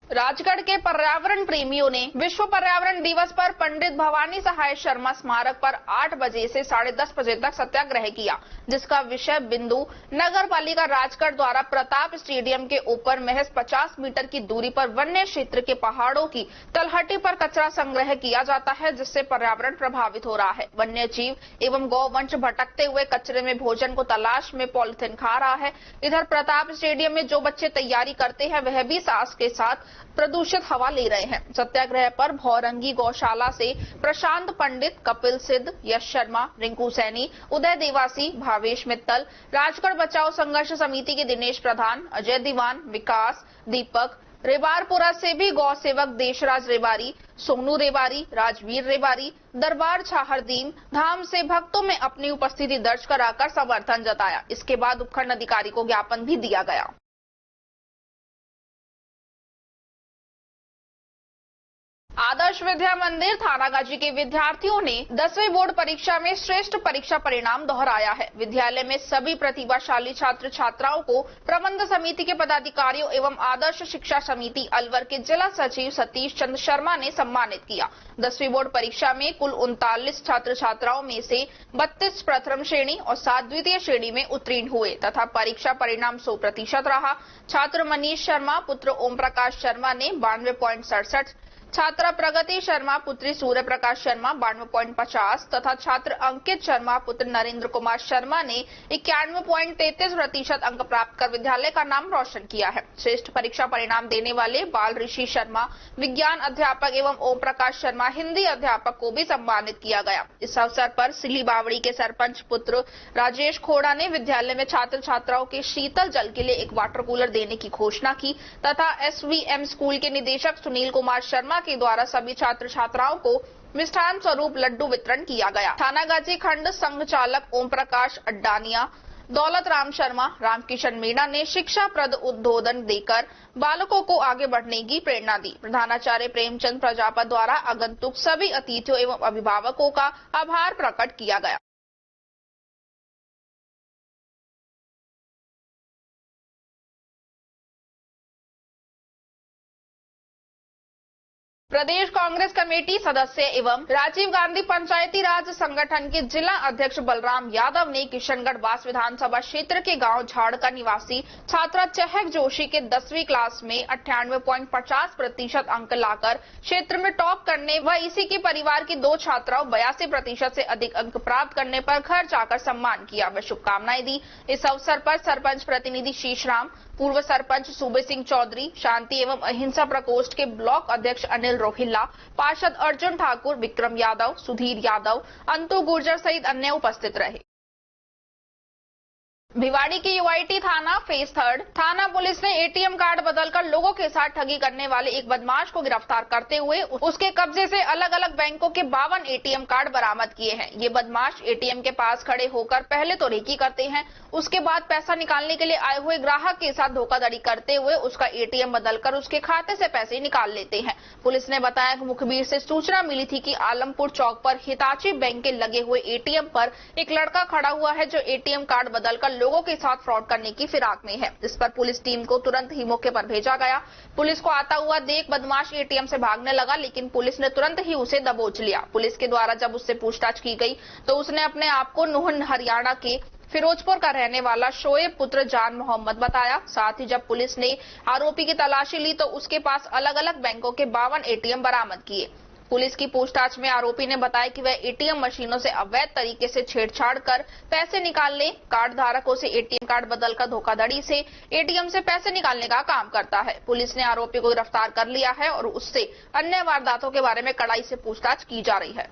राजगढ़ के पर्यावरण प्रेमियों ने विश्व पर्यावरण दिवस पर पंडित भवानी सहाय शर्मा स्मारक पर 8 बजे से 10:30 बजे तक सत्याग्रह किया, जिसका विषय बिंदु नगर पालिका राजगढ़ द्वारा प्रताप स्टेडियम के ऊपर महज 50 मीटर की दूरी पर वन्य क्षेत्र के पहाड़ों की तलहटी पर कचरा संग्रह किया जाता है, जिससे पर्यावरण प्रभावित हो रहा है। वन्य जीव एवं गौवंश भटकते हुए कचरे में भोजन को तलाश में पॉलिथीन खा रहा है। इधर प्रताप स्टेडियम में जो बच्चे तैयारी करते हैं वह भी सांस के साथ प्रदूषित हवा ले रहे हैं। सत्याग्रह पर भौरंगी गौशाला से प्रशांत पंडित, कपिल सिद्ध, यश शर्मा, रिंकू सैनी, उदय देवासी, भावेश मित्तल, राजगढ़ बचाओ संघर्ष समिति के दिनेश प्रधान, अजय दीवान, विकास, दीपक, रेबारपुरा से भी गौ सेवक देशराज रेबारी, सोनू रेबारी, राजवीर रेबारी, दरबार छाहरदीन धाम से भक्तों में अपनी उपस्थिति दर्ज कराकर समर्थन जताया। इसके बाद उपखंड अधिकारी को ज्ञापन भी दिया गया। आदर्श विद्या मंदिर थानागाजी के विद्यार्थियों ने 10वीं बोर्ड परीक्षा में श्रेष्ठ परीक्षा परिणाम दोहराया है। विद्यालय में सभी प्रतिभाशाली छात्र छात्राओं को प्रबंध समिति के पदाधिकारियों एवं आदर्श शिक्षा समिति अलवर के जिला सचिव सतीश चंद्र शर्मा ने सम्मानित किया। 10वीं बोर्ड परीक्षा में कुल 39 छात्र छात्राओं में से 32 प्रथम श्रेणी और 7 द्वितीय श्रेणी में उत्तीर्ण हुए तथा परीक्षा परिणाम 100% रहा। छात्र मनीष शर्मा पुत्र ओम प्रकाश शर्मा ने 92.67, छात्रा प्रगति शर्मा पुत्री सूर्य प्रकाश शर्मा 92.50 तथा छात्र अंकित शर्मा पुत्र नरेंद्र कुमार शर्मा ने 91.33% अंक प्राप्त कर विद्यालय का नाम रोशन किया है। श्रेष्ठ परीक्षा परिणाम देने वाले बाल ऋषि शर्मा विज्ञान अध्यापक एवं ओम प्रकाश शर्मा हिंदी अध्यापक को भी सम्मानित किया गया। इस अवसर पर सिली बावड़ी के सरपंच पुत्र राजेश खोड़ा ने विद्यालय में छात्र छात्राओं के शीतल जल के लिए एक वाटर कूलर देने की घोषणा की तथा एसवीएम स्कूल के निदेशक सुनील कुमार शर्मा के द्वारा सभी छात्र छात्राओं को मिष्ठान स्वरूप लड्डू वितरण किया गया। थानागाजी खंड संघ चालक ओम प्रकाश अड्डानिया, दौलत राम शर्मा, रामकिशन मीणा ने शिक्षाप्रद उद्बोधन देकर बालकों को आगे बढ़ने की प्रेरणा दी। प्रधानाचार्य प्रेमचंद प्रजापत द्वारा आगंतुक सभी अतिथियों एवं अभिभावकों का आभार प्रकट किया गया। प्रदेश कांग्रेस कमेटी सदस्य एवं राजीव गांधी पंचायती राज संगठन के जिला अध्यक्ष बलराम यादव ने किशनगढ़ बास विधानसभा क्षेत्र के गांव झाड़का निवासी छात्रा चहक जोशी के 10वीं क्लास में 98.50% अंक लाकर क्षेत्र में टॉप करने व इसी के परिवार की 2 छात्राओं 82% से अधिक अंक प्राप्त करने पर घर जाकर सम्मान किया व शुभकामनाएं दी। इस अवसर पर सरपंच प्रतिनिधि शीशराम, पूर्व सरपंच सूबे सिंह चौधरी, शांति एवं अहिंसा प्रकोष्ठ के ब्लॉक अध्यक्ष अनिल रोहिल्ला, पार्षद अर्जुन ठाकुर, विक्रम यादव, सुधीर यादव, अंतु गुर्जर सहित अन्य उपस्थित रहे। भिवाड़ी की यूआईटी थाना फेज 3 थाना पुलिस ने एटीएम कार्ड बदलकर लोगों के साथ ठगी करने वाले एक बदमाश को गिरफ्तार करते हुए उसके कब्जे से अलग अलग बैंकों के 52 एटीएम कार्ड बरामद किए हैं। ये बदमाश एटीएम के पास खड़े होकर पहले तो रेकी करते हैं, उसके बाद पैसा निकालने के लिए आए हुए ग्राहक के साथ धोखाधड़ी करते हुए उसका एटीएम बदलकर उसके खाते से पैसे निकाल लेते हैं। पुलिस ने बताया कि मुखबिर से सूचना मिली थी कि आलमपुर चौक पर हिताची बैंक के लगे हुए एटीएम पर एक लड़का खड़ा हुआ है जो एटीएम कार्ड बदलकर लोगों के साथ फ्रॉड करने की फिराक में है। इस पर पुलिस टीम को तुरंत ही मौके पर भेजा गया। पुलिस को आता हुआ देख बदमाश एटीएम से भागने लगा, लेकिन पुलिस ने तुरंत ही उसे दबोच लिया। पुलिस के द्वारा जब उससे पूछताछ की गई तो उसने अपने आप को नूहन हरियाणा के फिरोजपुर का रहने वाला शोएब पुत्र जान मोहम्मद बताया। साथ ही जब पुलिस ने आरोपी की तलाशी ली तो उसके पास अलग अलग बैंकों के 52 एटीएम बरामद किए। पुलिस की पूछताछ में आरोपी ने बताया कि वह एटीएम मशीनों से अवैध तरीके से छेड़छाड़ कर पैसे निकालने, कार्ड धारकों से एटीएम कार्ड बदलकर धोखाधड़ी से एटीएम से पैसे निकालने का काम करता है। पुलिस ने आरोपी को गिरफ्तार कर लिया है और उससे अन्य वारदातों के बारे में कड़ाई से पूछताछ की जा रही है।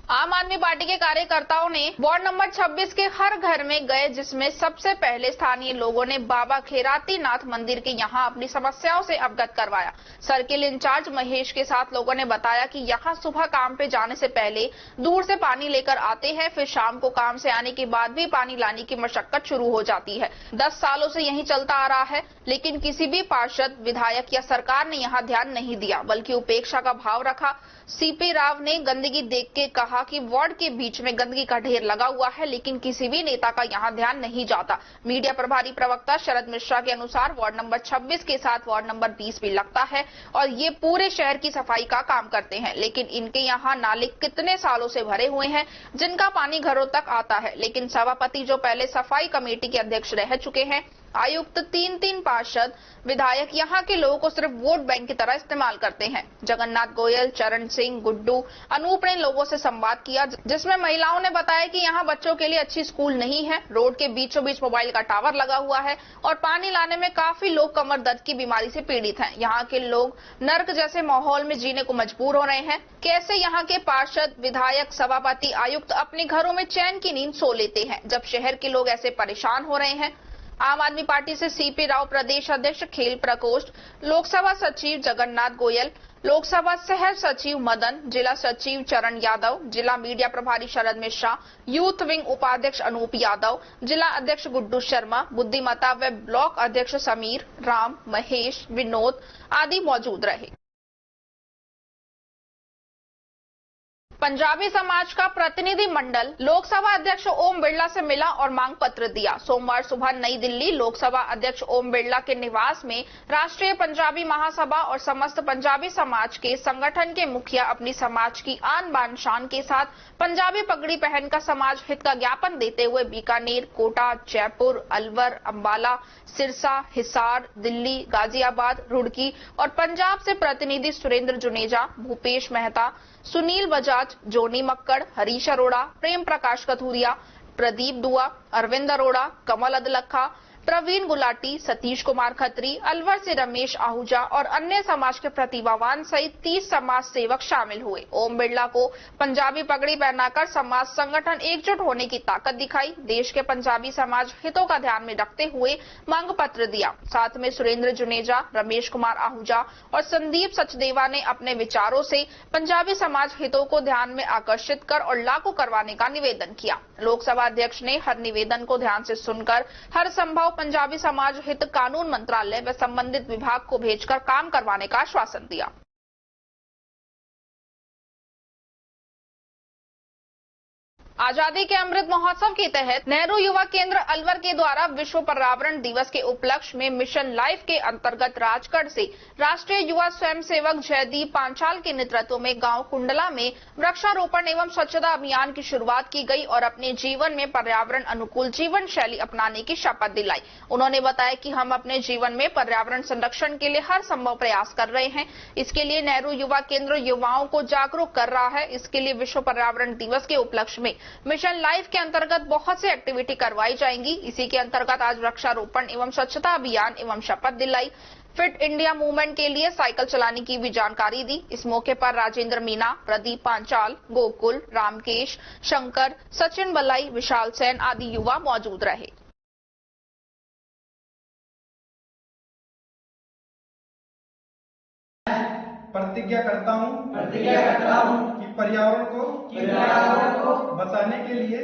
आम आदमी पार्टी के कार्यकर्ताओं ने वार्ड नंबर 26 के हर घर में गए, जिसमें सबसे पहले स्थानीय लोगों ने बाबा खेराती नाथ मंदिर के यहां अपनी समस्याओं से अवगत करवाया। सर्किल इंचार्ज महेश के साथ लोगों ने बताया कि यहां सुबह काम पे जाने से पहले दूर से पानी लेकर आते हैं, फिर शाम को काम से आने के बाद भी पानी लाने की मशक्कत शुरू हो जाती है। 10 सालों से यही चलता आ रहा है, लेकिन किसी भी पार्षद, विधायक या सरकार ने यहाँ ध्यान नहीं दिया, बल्कि उपेक्षा का भाव रखा। सीपी राव ने गंदगी देख के कहा कि वार्ड के बीच में गंदगी का ढेर लगा हुआ है, लेकिन किसी भी नेता का यहां ध्यान नहीं जाता। मीडिया प्रभारी प्रवक्ता शरद मिश्रा के अनुसार वार्ड नंबर 26 के साथ वार्ड नंबर 20 भी लगता है और ये पूरे शहर की सफाई का काम करते हैं, लेकिन इनके यहाँ नाले कितने सालों से भरे हुए हैं, जिनका पानी घरों तक आता है। लेकिन सभापति जो पहले सफाई कमेटी के अध्यक्ष रह चुके हैं, आयुक्त, 3 पार्षद, विधायक यहाँ के लोगों को सिर्फ वोट बैंक की तरह इस्तेमाल करते हैं। जगन्नाथ गोयल, चरण सिंह, गुड्डू, अनूप ने लोगों से संवाद किया, जिसमें महिलाओं ने बताया कि यहाँ बच्चों के लिए अच्छी स्कूल नहीं है, रोड के बीचों बीच मोबाइल का टावर लगा हुआ है और पानी लाने में काफी लोग कमर दर्द की बीमारी से पीड़ित हैं। यहाँ के लोग नर्क जैसे माहौल में जीने को मजबूर हो रहे हैं। कैसे यहाँ के पार्षद, विधायक, सभापति, आयुक्त अपने घरों में चैन की नींद सो लेते हैं, जब शहर के लोग ऐसे परेशान हो रहे हैं। आम आदमी पार्टी से सीपी राव प्रदेश अध्यक्ष खेल प्रकोष्ठ, लोकसभा सचिव जगन्नाथ गोयल, लोकसभा सह सचिव मदन, जिला सचिव चरण यादव, जिला मीडिया प्रभारी शरद मिश्रा, यूथ विंग उपाध्यक्ष अनूप यादव, जिला अध्यक्ष गुड्डू शर्मा, बुद्धिमता व ब्लॉक अध्यक्ष समीर, राम, महेश, विनोद आदि मौजूद रहे। पंजाबी समाज का प्रतिनिधि मंडल लोकसभा अध्यक्ष ओम बिरला से मिला और मांग पत्र दिया। सोमवार सुबह नई दिल्ली लोकसभा अध्यक्ष ओम बिरला के निवास में राष्ट्रीय पंजाबी महासभा और समस्त पंजाबी समाज के संगठन के मुखिया अपनी समाज की आन बान शान के साथ पंजाबी पगड़ी पहनकर समाज हित का ज्ञापन देते हुए बीकानेर, कोटा, जयपुर, अलवर, अंबाला, सिरसा, हिसार, दिल्ली, गाजियाबाद, रुड़की और पंजाब से प्रतिनिधि सुरेंद्र जुनेजा, भूपेश मेहता, सुनील बजाज, जोनी मक्कड़, हरीश अरोड़ा, प्रेम प्रकाश कथूरिया, प्रदीप दुआ, अरविंद अरोड़ा, कमल अदलखा, प्रवीण गुलाटी, सतीश कुमार खत्री, अलवर से रमेश आहूजा और अन्य समाज के प्रतिभावान सहित 30 समाज सेवक शामिल हुए। ओम बिरला को पंजाबी पगड़ी पहनाकर समाज संगठन एकजुट होने की ताकत दिखाई, देश के पंजाबी समाज हितों का ध्यान में रखते हुए मांग पत्र दिया। साथ में सुरेंद्र जुनेजा, रमेश कुमार आहूजा और संदीप सचदेवा ने अपने विचारों से पंजाबी समाज हितों को ध्यान में आकर्षित कर और लागू करवाने का निवेदन किया। लोकसभा अध्यक्ष ने हर निवेदन को ध्यान से सुनकर हर संभव पंजाबी समाज हित कानून मंत्रालय व संबंधित विभाग को भेजकर काम करवाने का आश्वासन दिया। आजादी के अमृत महोत्सव के तहत नेहरू युवा केंद्र अलवर के द्वारा विश्व पर्यावरण दिवस के उपलक्ष्य में मिशन लाइफ के अंतर्गत राजगढ़ से राष्ट्रीय युवा स्वयंसेवक जयदीप पांचाल के नेतृत्व में गांव कुंडला में वृक्षारोपण एवं स्वच्छता अभियान की शुरुआत की गई और अपने जीवन में पर्यावरण अनुकूल जीवन शैली अपनाने की शपथ दिलाई। उन्होंने बताया कि हम अपने जीवन में पर्यावरण संरक्षण के लिए हर संभव प्रयास कर रहे हैं। इसके लिए नेहरू युवा केंद्र युवाओं को जागरूक कर रहा है। इसके लिए विश्व पर्यावरण दिवस के उपलक्ष्य में मिशन लाइफ के अंतर्गत बहुत सी एक्टिविटी करवाई जाएंगी। इसी के अंतर्गत आज वृक्षारोपण एवं स्वच्छता अभियान एवं शपथ दिलाई। फिट इंडिया मूवमेंट के लिए साइकिल चलाने की भी जानकारी दी। इस मौके पर राजेंद्र मीना, प्रदीप पांचाल, गोकुल, रामकेश, शंकर, सचिन बलाई, विशाल सेन आदि युवा मौजूद रहे। प्रतिज्ञा करता हूँ कि पर्यावरण को बचाने के लिए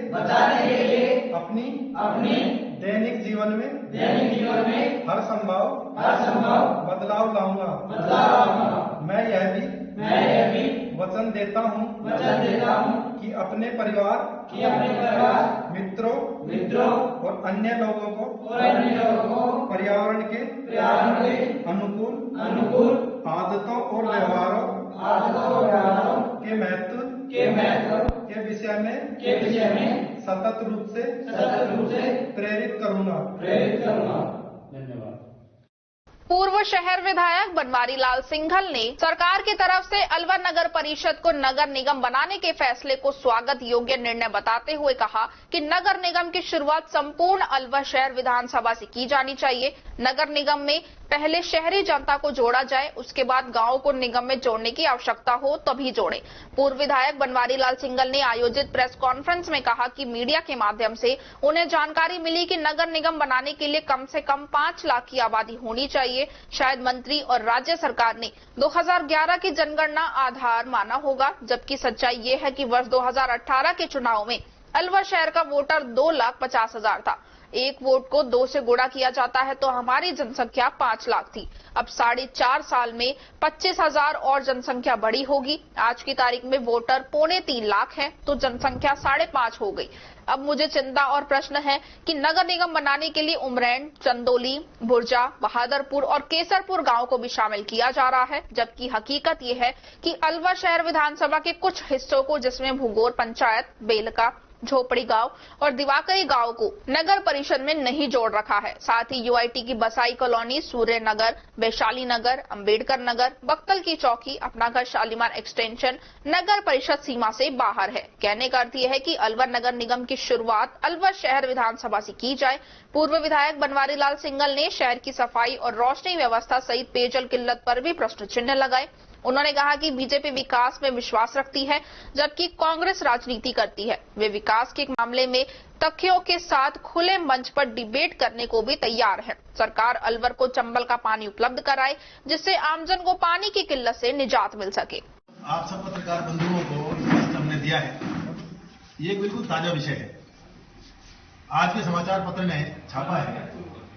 अपनी दैनिक जीवन में हर संभव बदलाव लाऊंगा। मैं यह भी वचन देता हूँ कि अपने परिवार मित्रों और अन्य लोगों को पर्यावरण के अनुकूल आदतों और व्यवहारों के महत्व के विषय में सतत रूप से प्रेरित करूंगा। धन्यवाद। पूर्व शहर विधायक बनवारी लाल सिंघल ने सरकार की तरफ से अलवर नगर परिषद को नगर निगम बनाने के फैसले को स्वागत योग्य निर्णय बताते हुए कहा कि नगर निगम की शुरुआत संपूर्ण अलवर शहर विधानसभा से की जानी चाहिए। नगर निगम में पहले शहरी जनता को जोड़ा जाए, उसके बाद गांव को निगम में जोड़ने की आवश्यकता हो तभी जोड़े। पूर्व विधायक बनवारी लाल सिंघल ने आयोजित प्रेस कॉन्फ्रेंस में कहा कि मीडिया के माध्यम से उन्हें जानकारी मिली कि नगर निगम बनाने के लिए कम से कम 5 लाख की आबादी होनी चाहिए। शायद मंत्री और राज्य सरकार ने 2011 की जनगणना आधार माना होगा, जबकि सच्चाई ये है कि वर्ष 2018 के चुनाव में अलवर शहर का वोटर 2,50,000 था। एक वोट को 2 से गुणा किया जाता है तो हमारी जनसंख्या 5 लाख थी। अब 4.5 साल में 25,000 और जनसंख्या बढ़ी होगी। आज की तारीख में वोटर 2.25 लाख है तो जनसंख्या 5.5 हो गई। अब मुझे चिंता और प्रश्न है कि नगर निगम बनाने के लिए उमरैन, चंदौली, बुर्जा, बहादुरपुर और केसरपुर गांव को भी शामिल किया जा रहा है, जबकि हकीकत यह है कि अलवर शहर विधानसभा के कुछ हिस्सों को, जिसमें भूगोर पंचायत, बेलका, झोपड़ी गांव और दिवाकरी गांव को नगर परिषद में नहीं जोड़ रखा है। साथ ही यूआईटी की बसाई कॉलोनी, सूर्य नगर, वैशाली नगर, अंबेडकर नगर, बख्तल की चौकी, अपना घर शालीमार एक्सटेंशन नगर परिषद सीमा से बाहर है। कहने का अर्थ यह है कि अलवर नगर निगम की शुरुआत अलवर शहर विधानसभा से की जाए। पूर्व विधायक बनवारी लाल सिंघल ने शहर की सफाई और रोशनी व्यवस्था सहित पेयजल किल्लत पर भी प्रश्न चिन्ह लगाए। उन्होंने कहा कि बीजेपी विकास में विश्वास रखती है, जबकि कांग्रेस राजनीति करती है। वे विकास के मामले में तथ्यों के साथ खुले मंच पर डिबेट करने को भी तैयार है। सरकार अलवर को चंबल का पानी उपलब्ध कराए, जिससे आमजन को पानी की किल्लत से निजात मिल सके। आप सब पत्रकार बंधुओं को हमने दिया है, ये बिल्कुल ताजा विषय है। आज के समाचार पत्र ने छापा है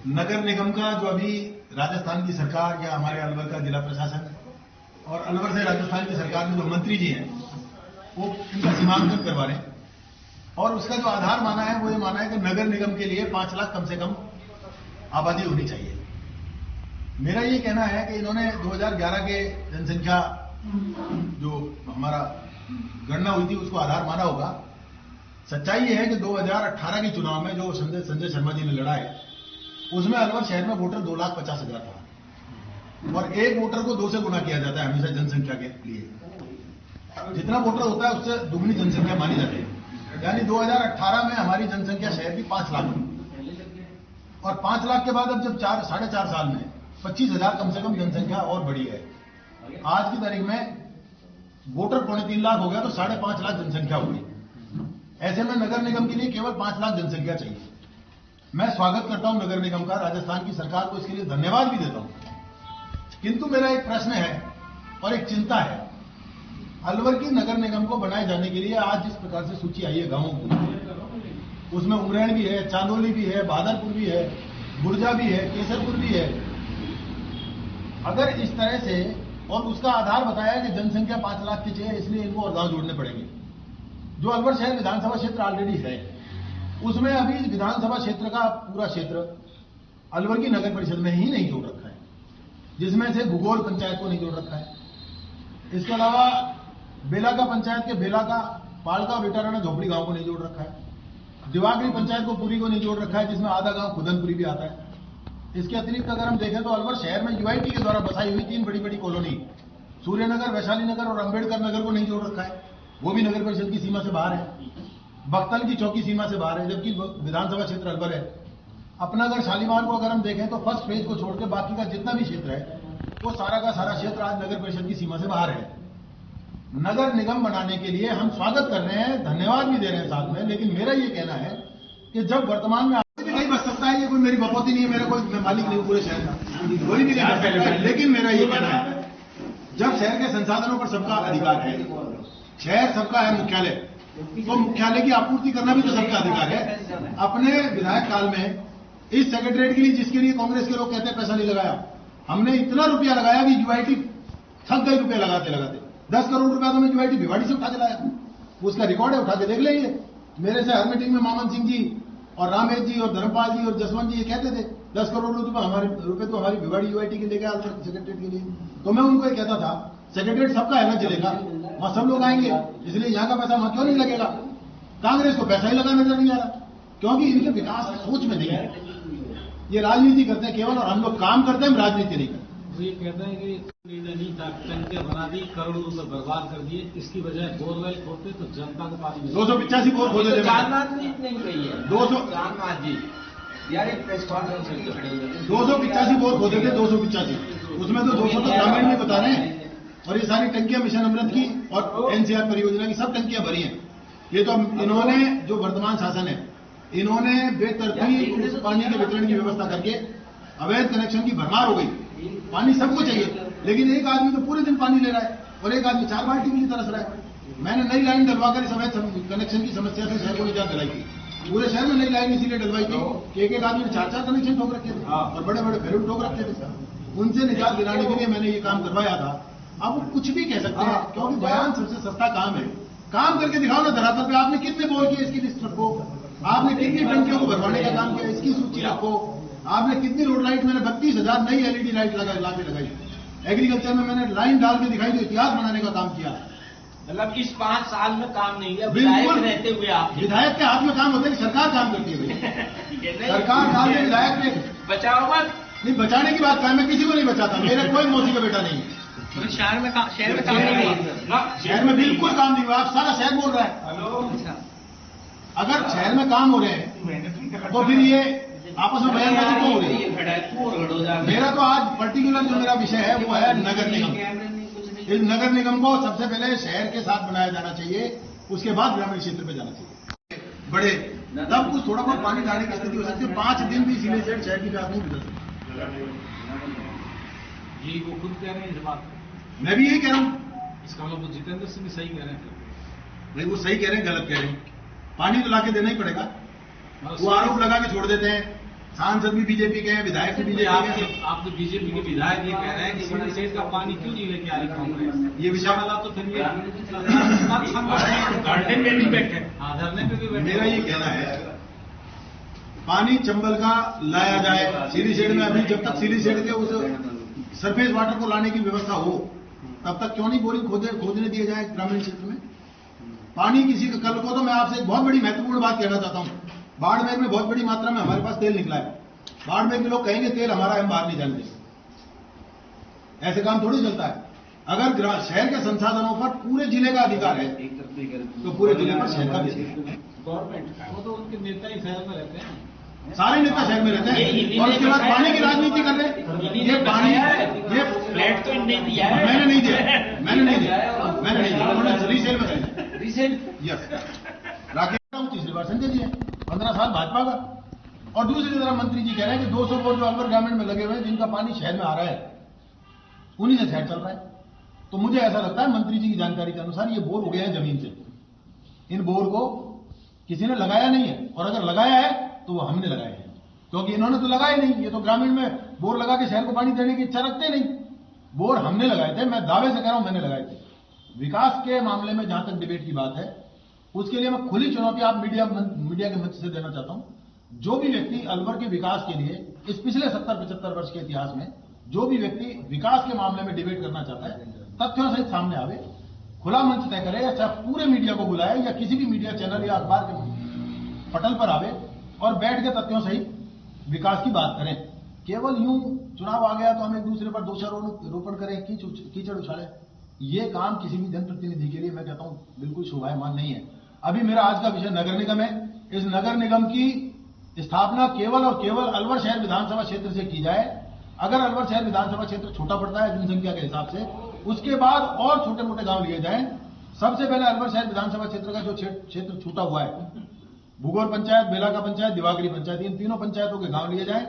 नगर निगम का, जो अभी राजस्थान की सरकार या हमारे अलवर का जिला प्रशासन और अलवर से राजस्थान की सरकार में जो मंत्री जी हैं वो इनका सीमांकन करवा रहे हैं, और उसका जो आधार माना है वो ये माना है कि नगर निगम के लिए 5 लाख कम से कम आबादी होनी चाहिए। मेरा ये कहना है कि इन्होंने 2011 के जनसंख्या जो हमारा गणना हुई थी उसको आधार माना होगा। सच्चाई ये है कि 2018 के चुनाव में जो संजय शर्मा जी ने लड़ा है उसमें अलवर शहर में वोटर 2,50,000 था, और एक वोटर को 2 से गुना किया जाता है हमेशा जनसंख्या के लिए। जितना वोटर होता है उससे दुगनी जनसंख्या मानी जाती है। यानी 2018 में हमारी जनसंख्या शहर की 5 लाख थी, और 5 लाख के बाद अब जब 4.5 साल में 25,000 कम से कम जनसंख्या और बढ़ी है। आज की तारीख में वोटर 3.25 लाख हो गया तो 5.5 लाख जनसंख्या हो गई। ऐसे में नगर निगम के लिए केवल 5 लाख जनसंख्या चाहिए। मैं स्वागत करता हूं नगर निगम का, राजस्थान की सरकार को इसके लिए धन्यवाद भी देता हूं। किंतु मेरा एक प्रश्न है और एक चिंता है। अलवर की नगर निगम को बनाए जाने के लिए आज जिस प्रकार से सूची आई है गांवों की, उसमें उमरैन भी है, चांदोली भी है, बहादुरपुर भी है, बुर्जा भी है, केसरपुर भी है। अगर इस तरह से, और उसका आधार बताया कि जनसंख्या 5 लाख की चाहिए, इसलिए इनको और गांव जोड़ने पड़ेंगे। जो अलवर शहर विधानसभा क्षेत्र ऑलरेडी है, उसमें अभी विधानसभा क्षेत्र का पूरा क्षेत्र अलवर की नगर परिषद में ही नहीं जोड़ रखा है, जिसमें से भूगोल पंचायत को नहीं जोड़ रखा है। इसके अलावा बेलाका पंचायत के बेलाका, पालका और इटाराना झोपड़ी गांव को नहीं जोड़ रखा है। दिवाकरी पंचायत को पूरी को नहीं जोड़ रखा है, जिसमें आधा गांव खुदनपुरी भी आता है। इसके अतिरिक्त अगर हम देखें तो अलवर शहर में यूआईटी के द्वारा बसाई हुई 3 बड़ी बड़ी कॉलोनी, सूर्य नगर, वैशाली नगर और अंबेडकर नगर को नहीं जोड़ रखा है, वो भी नगर परिषद की सीमा से बाहर है। बख्तल की चौकी सीमा से बाहर है, जबकि विधानसभा क्षेत्र अलवर है। अपनागढ़ शालीमार को अगर हम देखें तो फर्स्ट फेज को छोड़कर बाकी का जितना भी क्षेत्र है वो सारा का सारा क्षेत्र आज नगर परिषद की सीमा से बाहर है। नगर निगम बनाने के लिए हम स्वागत कर रहे हैं, धन्यवाद भी दे रहे हैं साथ में, लेकिन मेरा ये कहना है कि जब वर्तमान में भी नहीं बच सकता है, ये कोई मेरी बकौती नहीं है, मेरा कोई मैं मालिक नहीं हूं पूरे शहर का, कोई भी नहीं बच सकता है। लेकिन मेरा ये कहना है, जब शहर के संसाधनों पर सबका अधिकार है, शहर सबका है मुख्यालय, तो मुख्यालय की आपूर्ति करना भी तो सबका अधिकार है। अपने विधायक काल में इस सेक्रेटरीट के लिए जिसके लिए कांग्रेस के लोग कहते हैं पैसा नहीं लगाया, हमने इतना रुपया लगाया कि यूआईटी थक गई रुपया लगाते लगाते। 10 करोड़ रुपया तो मैं यूआईटी भिवाड़ी से उठा के लाया, उसका रिकॉर्ड है, उठा के देख लेंगे। मेरे से हर मीटिंग में मामन सिंह जी और रामेश जी और धर्मपाल जी और जसवंत जी ये कहते थे 10 करोड़ रुपए तो हमारी भिवाड़ी यूआईटी के लेके आए सेक्रेटरीट के लिए। तो मैं उनको ये कहता था सेक्रेटरीट सबका है ना जिले का, वहां सब लोग आएंगे, इसलिए यहाँ का पैसा वहां क्यों नहीं लगेगा। कांग्रेस को पैसा ही लगा नजर नहीं आ रहा, क्योंकि इनके विकास की सोच में नहीं है। ये राजनीति करते हैं केवल, और हम लोग काम करते हैं, राजनीति नहीं करते। ये कहते हैं कि निर्णय नहीं था, टंकियां बना दी, करोड़ों रुपए बर्बाद कर दिए, इसकी बजाय बोरवेल खोदते तो जनता को पानी 285 बोर खोदे थे। जाननाथ ने इतने ही कही है 285 जी यार, एक प्रेस कॉन्फ्रेंस खड़े हो गए 285 बोर खोदे थे, 285, उसमें तो 200 तो ग्रामीण में बता रहे हैं। और ये सारी टंकियां मिशन अमृत की और एनसीआर परियोजना की सब टंकियां भरी हैं। ये तो इन्होंने जो वर्तमान शासन है, इन्होंने बेतरतीब उस पानी के वितरण की व्यवस्था करके अवैध कनेक्शन की भरमार हो गई। पानी सबको चाहिए, लेकिन एक आदमी तो पूरे दिन पानी ले रहा है और एक आदमी 4 बाल्टी के लिए तरस रहा है। मैंने नई लाइन डलवाकर इस अवैध कनेक्शन की समस्या से शहर को निजात दिलाई थी। पूरे शहर में नई लाइन इसीलिए डलवाई थी कि एक आदमी ने 4-4 कनेक्शन ठोक रखे थे और बड़े बड़े फेरुल ठोक रखे थे। उनसे निजात दिलाने के लिए मैंने ये काम करवाया था। अब वो कुछ भी कह सकते हैं, क्योंकि बयान सबसे सस्ता काम है। काम करके दिखाओ ना धरातल पे, आपने कितने बोर किए इसकी लिस्ट रखो, आपने कितनी टंकियों को भरवाने का काम किया इसकी सूची रखो, आपने कितनी रोड लाइट, मैंने 32,000 नई एलईडी लाइट लाके लगाई। एग्रीकल्चर में मैंने लाइन डाल के दिखाई, तो इतिहास बनाने का काम किया। मतलब इस 5 साल में काम नहीं किया, बिल्कुल रहते हुए आप विधायक के हाथ में काम होता है, सरकार काम करती है भाई। सरकार काम में विधायक ने बचाओ मत, नहीं बचाने की बात है, मैं किसी को नहीं बचाता, मेरा कोई मौसी का बेटा नहीं है। शहर में काम नहीं, शहर में बिल्कुल काम नहीं हुआ। आप सारा शहर बोल रहा है, अगर शहर में काम हो रहे हैं तो फिर ये आपस में बयानबाजी क्यों हो रही है। मेरा तो आज पर्टिकुलर जो मेरा विषय है वो है नगर निगम। इस नगर निगम को सबसे पहले शहर के साथ बनाया जाना चाहिए, उसके बाद ग्रामीण क्षेत्र पे जाना चाहिए। बड़े तब कुछ थोड़ा बहुत पानी लाने की स्थिति हो सकती है। 5 दिन भी इसीलिए शहर की प्यास नहीं बुझा सकती। जी वो खुद कह रहे हैं इस बात, मैं भी यही कह रहा हूं। इसका मतलब जितेंद्र सिंह सही कह रहे हैं भाई, वो सही कह रहे हैं गलत कह रहे हैं। पानी तो लाके देना ही पड़ेगा। वो आरोप लगा के छोड़ देते हैं, सांसद भी बीजेपी के हैं, विधायक भी बीजेपी के हैं। आप तो बीजेपी के विधायक ये कह रहे हैं कि सिंडिकेट का पानी क्यों नहीं लेके आ रही कांग्रेस, ये विषय वाला तो फिर धरने पे भी बैठे, हाँ धरने पे भी बैठे। मेरा ये कहना है पानी चंबल का लाया जाए सीरीसेड में। अभी जब तक सीरीसेड के उस सरफेस वाटर को लाने की व्यवस्था हो तब तक क्यों नहीं बोरिंग खोदने दिए जाए ग्रामीण क्षेत्र में। पानी किसी का, कल को तो मैं आपसे एक बहुत बड़ी महत्वपूर्ण बात कहना चाहता हूं। बाड़मेर में बहुत बड़ी मात्रा में हमारे पास तेल निकला है। बाड़मेर के लोग कहेंगे तेल हमारा, हम बाहर नहीं जाने देंगे। ऐसे काम थोड़ी चलता है। अगर शहर के संसाधनों पर पूरे जिले का अधिकार है तो पूरे जिले पर शहर का भी अधिकार है। गवर्नमेंट का वो तो उनके नेता ही शहर में रहते हैं, सारे नेता शहर में रहते हैं और उसके बाद पानी की राजनीति कर रहे हैं। ये पानी ये फ्लैट तो इनने दिया है, मैंने नहीं दिया, मैंने नहीं दिया, उन्होंने रीसेल में दिया। रीसेल यस, राकेश तीसरी बार संजय जी है, 15 साल भाजपा का। और दूसरी तरफ मंत्री जी कह रहे हैं कि 200 बोर जो अलवर ग्रामीण में लगे हुए हैं जिनका पानी शहर में आ रहा है, उन्हीं से शहर चल रहा है। तो मुझे ऐसा लगता है मंत्री जी की जानकारी के अनुसार ये बोर उगे हैं जमीन से। इन बोर को किसी ने लगाया नहीं है, और अगर लगाया है तो वो हमने लगाए हैं, क्योंकि इन्होंने तो लगाए नहीं। ये तो ग्रामीण में बोर लगा के शहर को पानी देने की इच्छा रखते नहीं। बोर हमने लगाए थे, मैं दावे से कह रहा हूं मैंने लगाए थे। विकास के मामले में जहां तक डिबेट की बात है, उसके लिए मैं खुली चुनौती आप मीडिया के मंच से देना चाहता हूं। जो भी व्यक्ति अलवर के विकास के लिए इस पिछले 70-75 वर्ष के इतिहास में जो भी व्यक्ति विकास के मामले में डिबेट करना चाहता है, तथ्यों सहित सामने आवे, खुला मंच तय करे, या चाहे पूरे मीडिया को बुलाए या किसी भी मीडिया चैनल या अखबार के पटल पर आवे और बैठ के तथ्यों सहित विकास की बात करें। केवल यूं चुनाव आ गया तो हम एक दूसरे पर दोषारोपण करें, कीचड़ उछालें, ये काम किसी भी जनप्रतिनिधि के लिए मैं कहता हूं बिल्कुल शोभायमान नहीं है। अभी मेरा आज का विषय नगर निगम है। इस नगर निगम की स्थापना केवल और केवल अलवर शहर विधानसभा क्षेत्र से की जाए। अगर अलवर शहर विधानसभा क्षेत्र छोटा पड़ता है जनसंख्या के हिसाब से, उसके बाद और छोटे मोटे गांव लिए जाएं। सबसे पहले अलवर शहर विधानसभा क्षेत्र का जो क्षेत्र छूटा हुआ है, भूगोल पंचायत, बेलाका पंचायत, दिवाकरी पंचायत, इन तीनों पंचायतों के गांव लिए जाएं।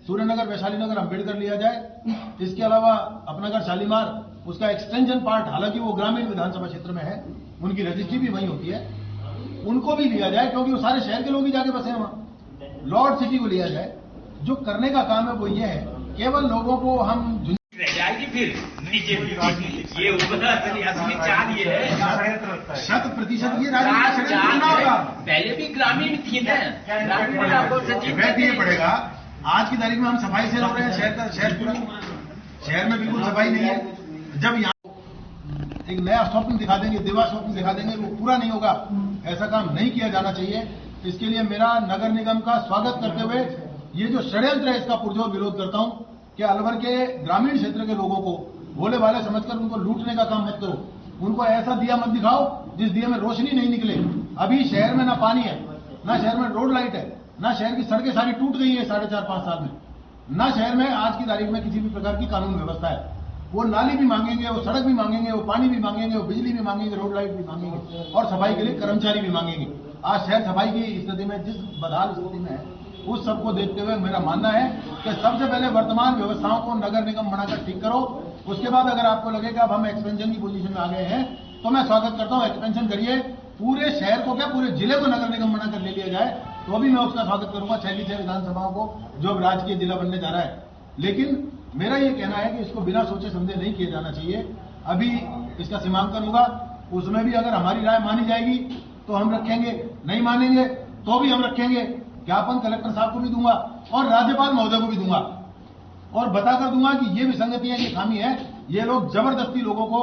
सूर्यनगर, वैशाली नगर, अम्बेडकर लिया जाए। इसके अलावा अपनागर, शालीमार, उसका एक्सटेंशन पार्ट, हालांकि वो ग्रामीण विधानसभा क्षेत्र में है, उनकी रजिस्ट्री भी वहीं होती है, उनको भी लिया जाए, क्योंकि वो सारे शहर के लोग ही जाके बसे हैं वहां। लॉर्ड सिटी को लिया जाए। जो करने का काम है वो ये है, केवल लोगों को हम रह जाएगी फिर ये असली चाल ये है 100% ये राजनीति पहले भी ग्रामीण थी ना, ये पड़ेगा। आज की तारीख में हम सफाई से हो रहे हैं, शहर में बिल्कुल सफाई नहीं है। जब यहाँ एक नया स्वप्न दिखा देंगे, दिवा स्वप्न दिखा देंगे, वो पूरा नहीं होगा। ऐसा काम नहीं किया जाना चाहिए। इसके लिए मेरा नगर निगम का स्वागत करते हुए ये जो षड्यंत्र है इसका पुरजोर विरोध करता हूं कि अलवर के ग्रामीण क्षेत्र के लोगों को भोले भाले समझकर उनको लूटने का काम मत करो। उनको ऐसा दिया मत दिखाओ जिस दिए में रोशनी नहीं निकले। अभी शहर में ना पानी है, ना शहर में रोड लाइट है, ना शहर की सड़कें सारी टूट गई है 4.5-5 साल में, ना शहर में आज की तारीख में किसी भी प्रकार की कानून व्यवस्था है। वो नाली भी मांगेंगे, वो सड़क भी मांगेंगे, वो पानी भी मांगेंगे, वो बिजली भी मांगेंगे, रोड लाइट भी मांगेंगे और सफाई के लिए कर्मचारी भी मांगेंगे। आज शहर सफाई की स्थिति में, जिस बदहाल स्थिति में है, उस सबको देखते हुए मेरा मानना है कि सबसे पहले वर्तमान व्यवस्थाओं को नगर निगम बनाकर ठीक करो। उसके बाद अगर आपको लगे कि अब हम एक्सपेंशन की पोजीशन में आ गए हैं तो मैं स्वागत करता हूं, एक्सपेंशन करिए। पूरे शहर को क्या, पूरे जिले को नगर निगम बनाकर ले लिया जाए तो भी मैं उसका स्वागत करूंगा। 6 विधानसभाओं को जो अब राजकीय जिला बनने जा रहा है। लेकिन मेरा ये कहना है कि इसको बिना सोचे समझे नहीं किया जाना चाहिए। अभी इसका सीमांकन होगा, उसमें भी अगर हमारी राय मानी जाएगी तो हम रखेंगे, नहीं मानेंगे तो भी हम रखेंगे। ज्ञापन कलेक्टर साहब को भी दूंगा और राज्यपाल महोदय को भी दूंगा और बताकर दूंगा कि ये विसंगतियां, ये खामी है। ये लोग जबरदस्ती लोगों को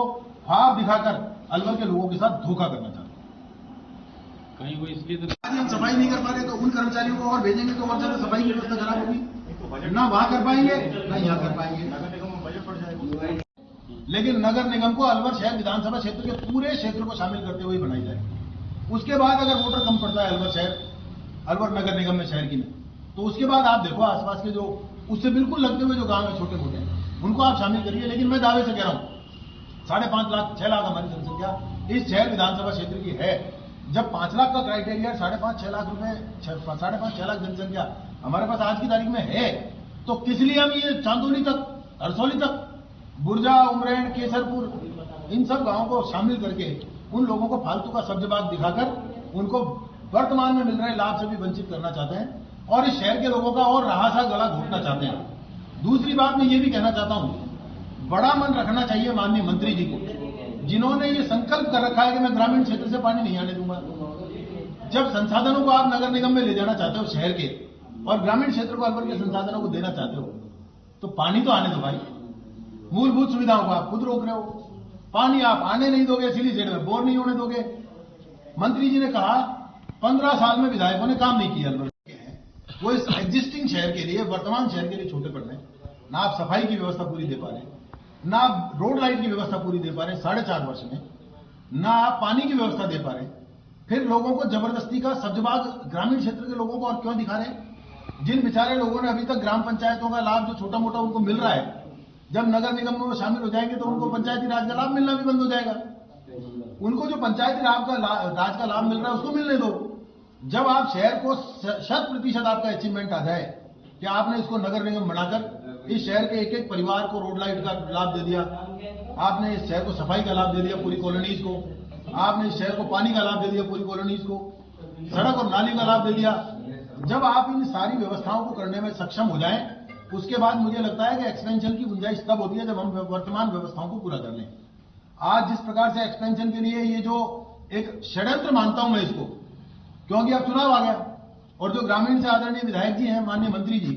ख्वाब दिखाकर अलवर के लोगों के साथ धोखा करना चाहते हैं। कहीं वो इसलिए तो हम सफाई नहीं कर पा रहे तो उन कर्मचारियों को और भेजेंगे तो और ज्यादा सफाई की व्यवस्था खराब होगी। ना वहां कर पाएंगे ना यहां कर पाएंगे। लेकिन नगर निगम को अलवर शहर विधानसभा क्षेत्र के पूरे क्षेत्र को शामिल करते हुए बनाई जाए। उसके बाद अगर वोटर कम पड़ता है अलवर नगर निगम में, शहर की में, तो उसके बाद आप देखो आसपास के जो उससे बिल्कुल लगते हुए जो गांव है छोटे मोटे, उनको आप शामिल करिए। लेकिन मैं दावे से कह रहा हूं 5.5 लाख 6 लाख हमारी जनसंख्या इस शहर विधानसभा क्षेत्र की है। जब 5 लाख का क्राइटेरिया 5.5-6 लाख रुपए, 5.5-6 लाख जनसंख्या हमारे पास आज की तारीख में है, तो किस लिए हम ये चांदोली तक, हरसौली तक, बुरजा, उमरेन, केसरपुर, इन सब गांवों को शामिल करके उन लोगों को फालतू का सब्जबाग दिखाकर उनको वर्तमान में मिल रहे लाभ से भी वंचित करना चाहते हैं और इस शहर के लोगों का और रहा गला घोटना चाहते हैं। दूसरी बात मैं ये भी कहना चाहता हूं, बड़ा मन रखना चाहिए माननीय मंत्री जी को, जिन्होंने ये संकल्प कर रखा है कि मैं ग्रामीण क्षेत्र से पानी नहीं आने दूंगा। जब संसाधनों को आप नगर निगम में ले जाना चाहते हो शहर के, और ग्रामीण क्षेत्र को अलवर के संसाधनों को देना चाहते हो, तो पानी तो आने दो भाई। मूलभूत सुविधाओं को आप खुद रोक रहे हो, पानी आप आने नहीं दोगे, सीली सेठ में बोर नहीं होने दोगे। मंत्री जी ने कहा 15 साल में विधायकों ने काम नहीं किया अलवर के हैं, वो इस एग्जिस्टिंग शहर के लिए, वर्तमान शहर के लिए छोटे पड़ रहे हैं। ना आप सफाई की व्यवस्था पूरी दे पा रहे, ना आप रोड लाइट की व्यवस्था पूरी दे पा रहे 4.5 वर्ष में, ना आप पानी की व्यवस्था दे पा रहे। फिर लोगों को जबरदस्ती का सब्जबाग ग्रामीण क्षेत्र के लोगों को और क्यों दिखा रहे? जिन बेचारे लोगों ने अभी तक ग्राम पंचायतों का लाभ जो छोटा मोटा उनको मिल रहा है, जब नगर निगम में वो शामिल हो जाएंगे तो उनको पंचायती राज का लाभ मिलना भी बंद हो जाएगा। उनको जो पंचायती राज का लाभ मिल रहा है उसको मिलने दो। जब आप शहर को 100% आपका अचीवमेंट आ जाए कि आपने इसको नगर निगम बनाकर इस शहर के एक एक परिवार को रोड लाइट का लाभ दे दिया, आपने इस शहर को सफाई का लाभ दे दिया पूरी कॉलोनीज को, आपने इस शहर को पानी का लाभ दे दिया पूरी कॉलोनीज को, सड़क और नाली का लाभ दे दिया। जब आप इन सारी व्यवस्थाओं को करने में सक्षम हो जाएं, उसके बाद मुझे लगता है कि एक्सपेंशन की गुंजाइश तब होती है जब हम वर्तमान व्यवस्थाओं को पूरा कर लें। आज जिस प्रकार से एक्सपेंशन के लिए ये जो एक षड्यंत्र मानता हूं मैं इसको, क्योंकि अब चुनाव आ गया और जो ग्रामीण से आदरणीय विधायक जी हैं, माननीय मंत्री जी,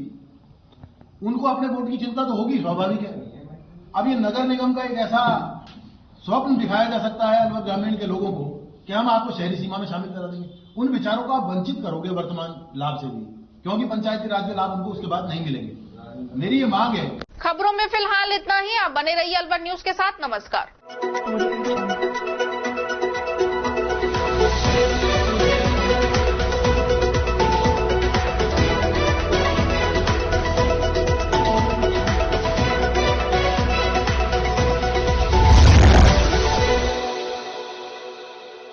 उनको अपने वोट की चिंता तो होगी, स्वाभाविक है। अब ये नगर निगम का एक ऐसा स्वप्न दिखाया जा सकता है अलवर ग्रामीण के लोगों को कि हम आपको शहरी सीमा में शामिल करा देंगे। उन विचारों को आप वंचित करोगे वर्तमान लाभ से भी, क्योंकि पंचायती राज के लाभ उनको उसके बाद नहीं मिलेंगे। मेरी ये मांग है। खबरों में फिलहाल इतना ही। आप बने रहिए अलवर न्यूज के साथ। नमस्कार।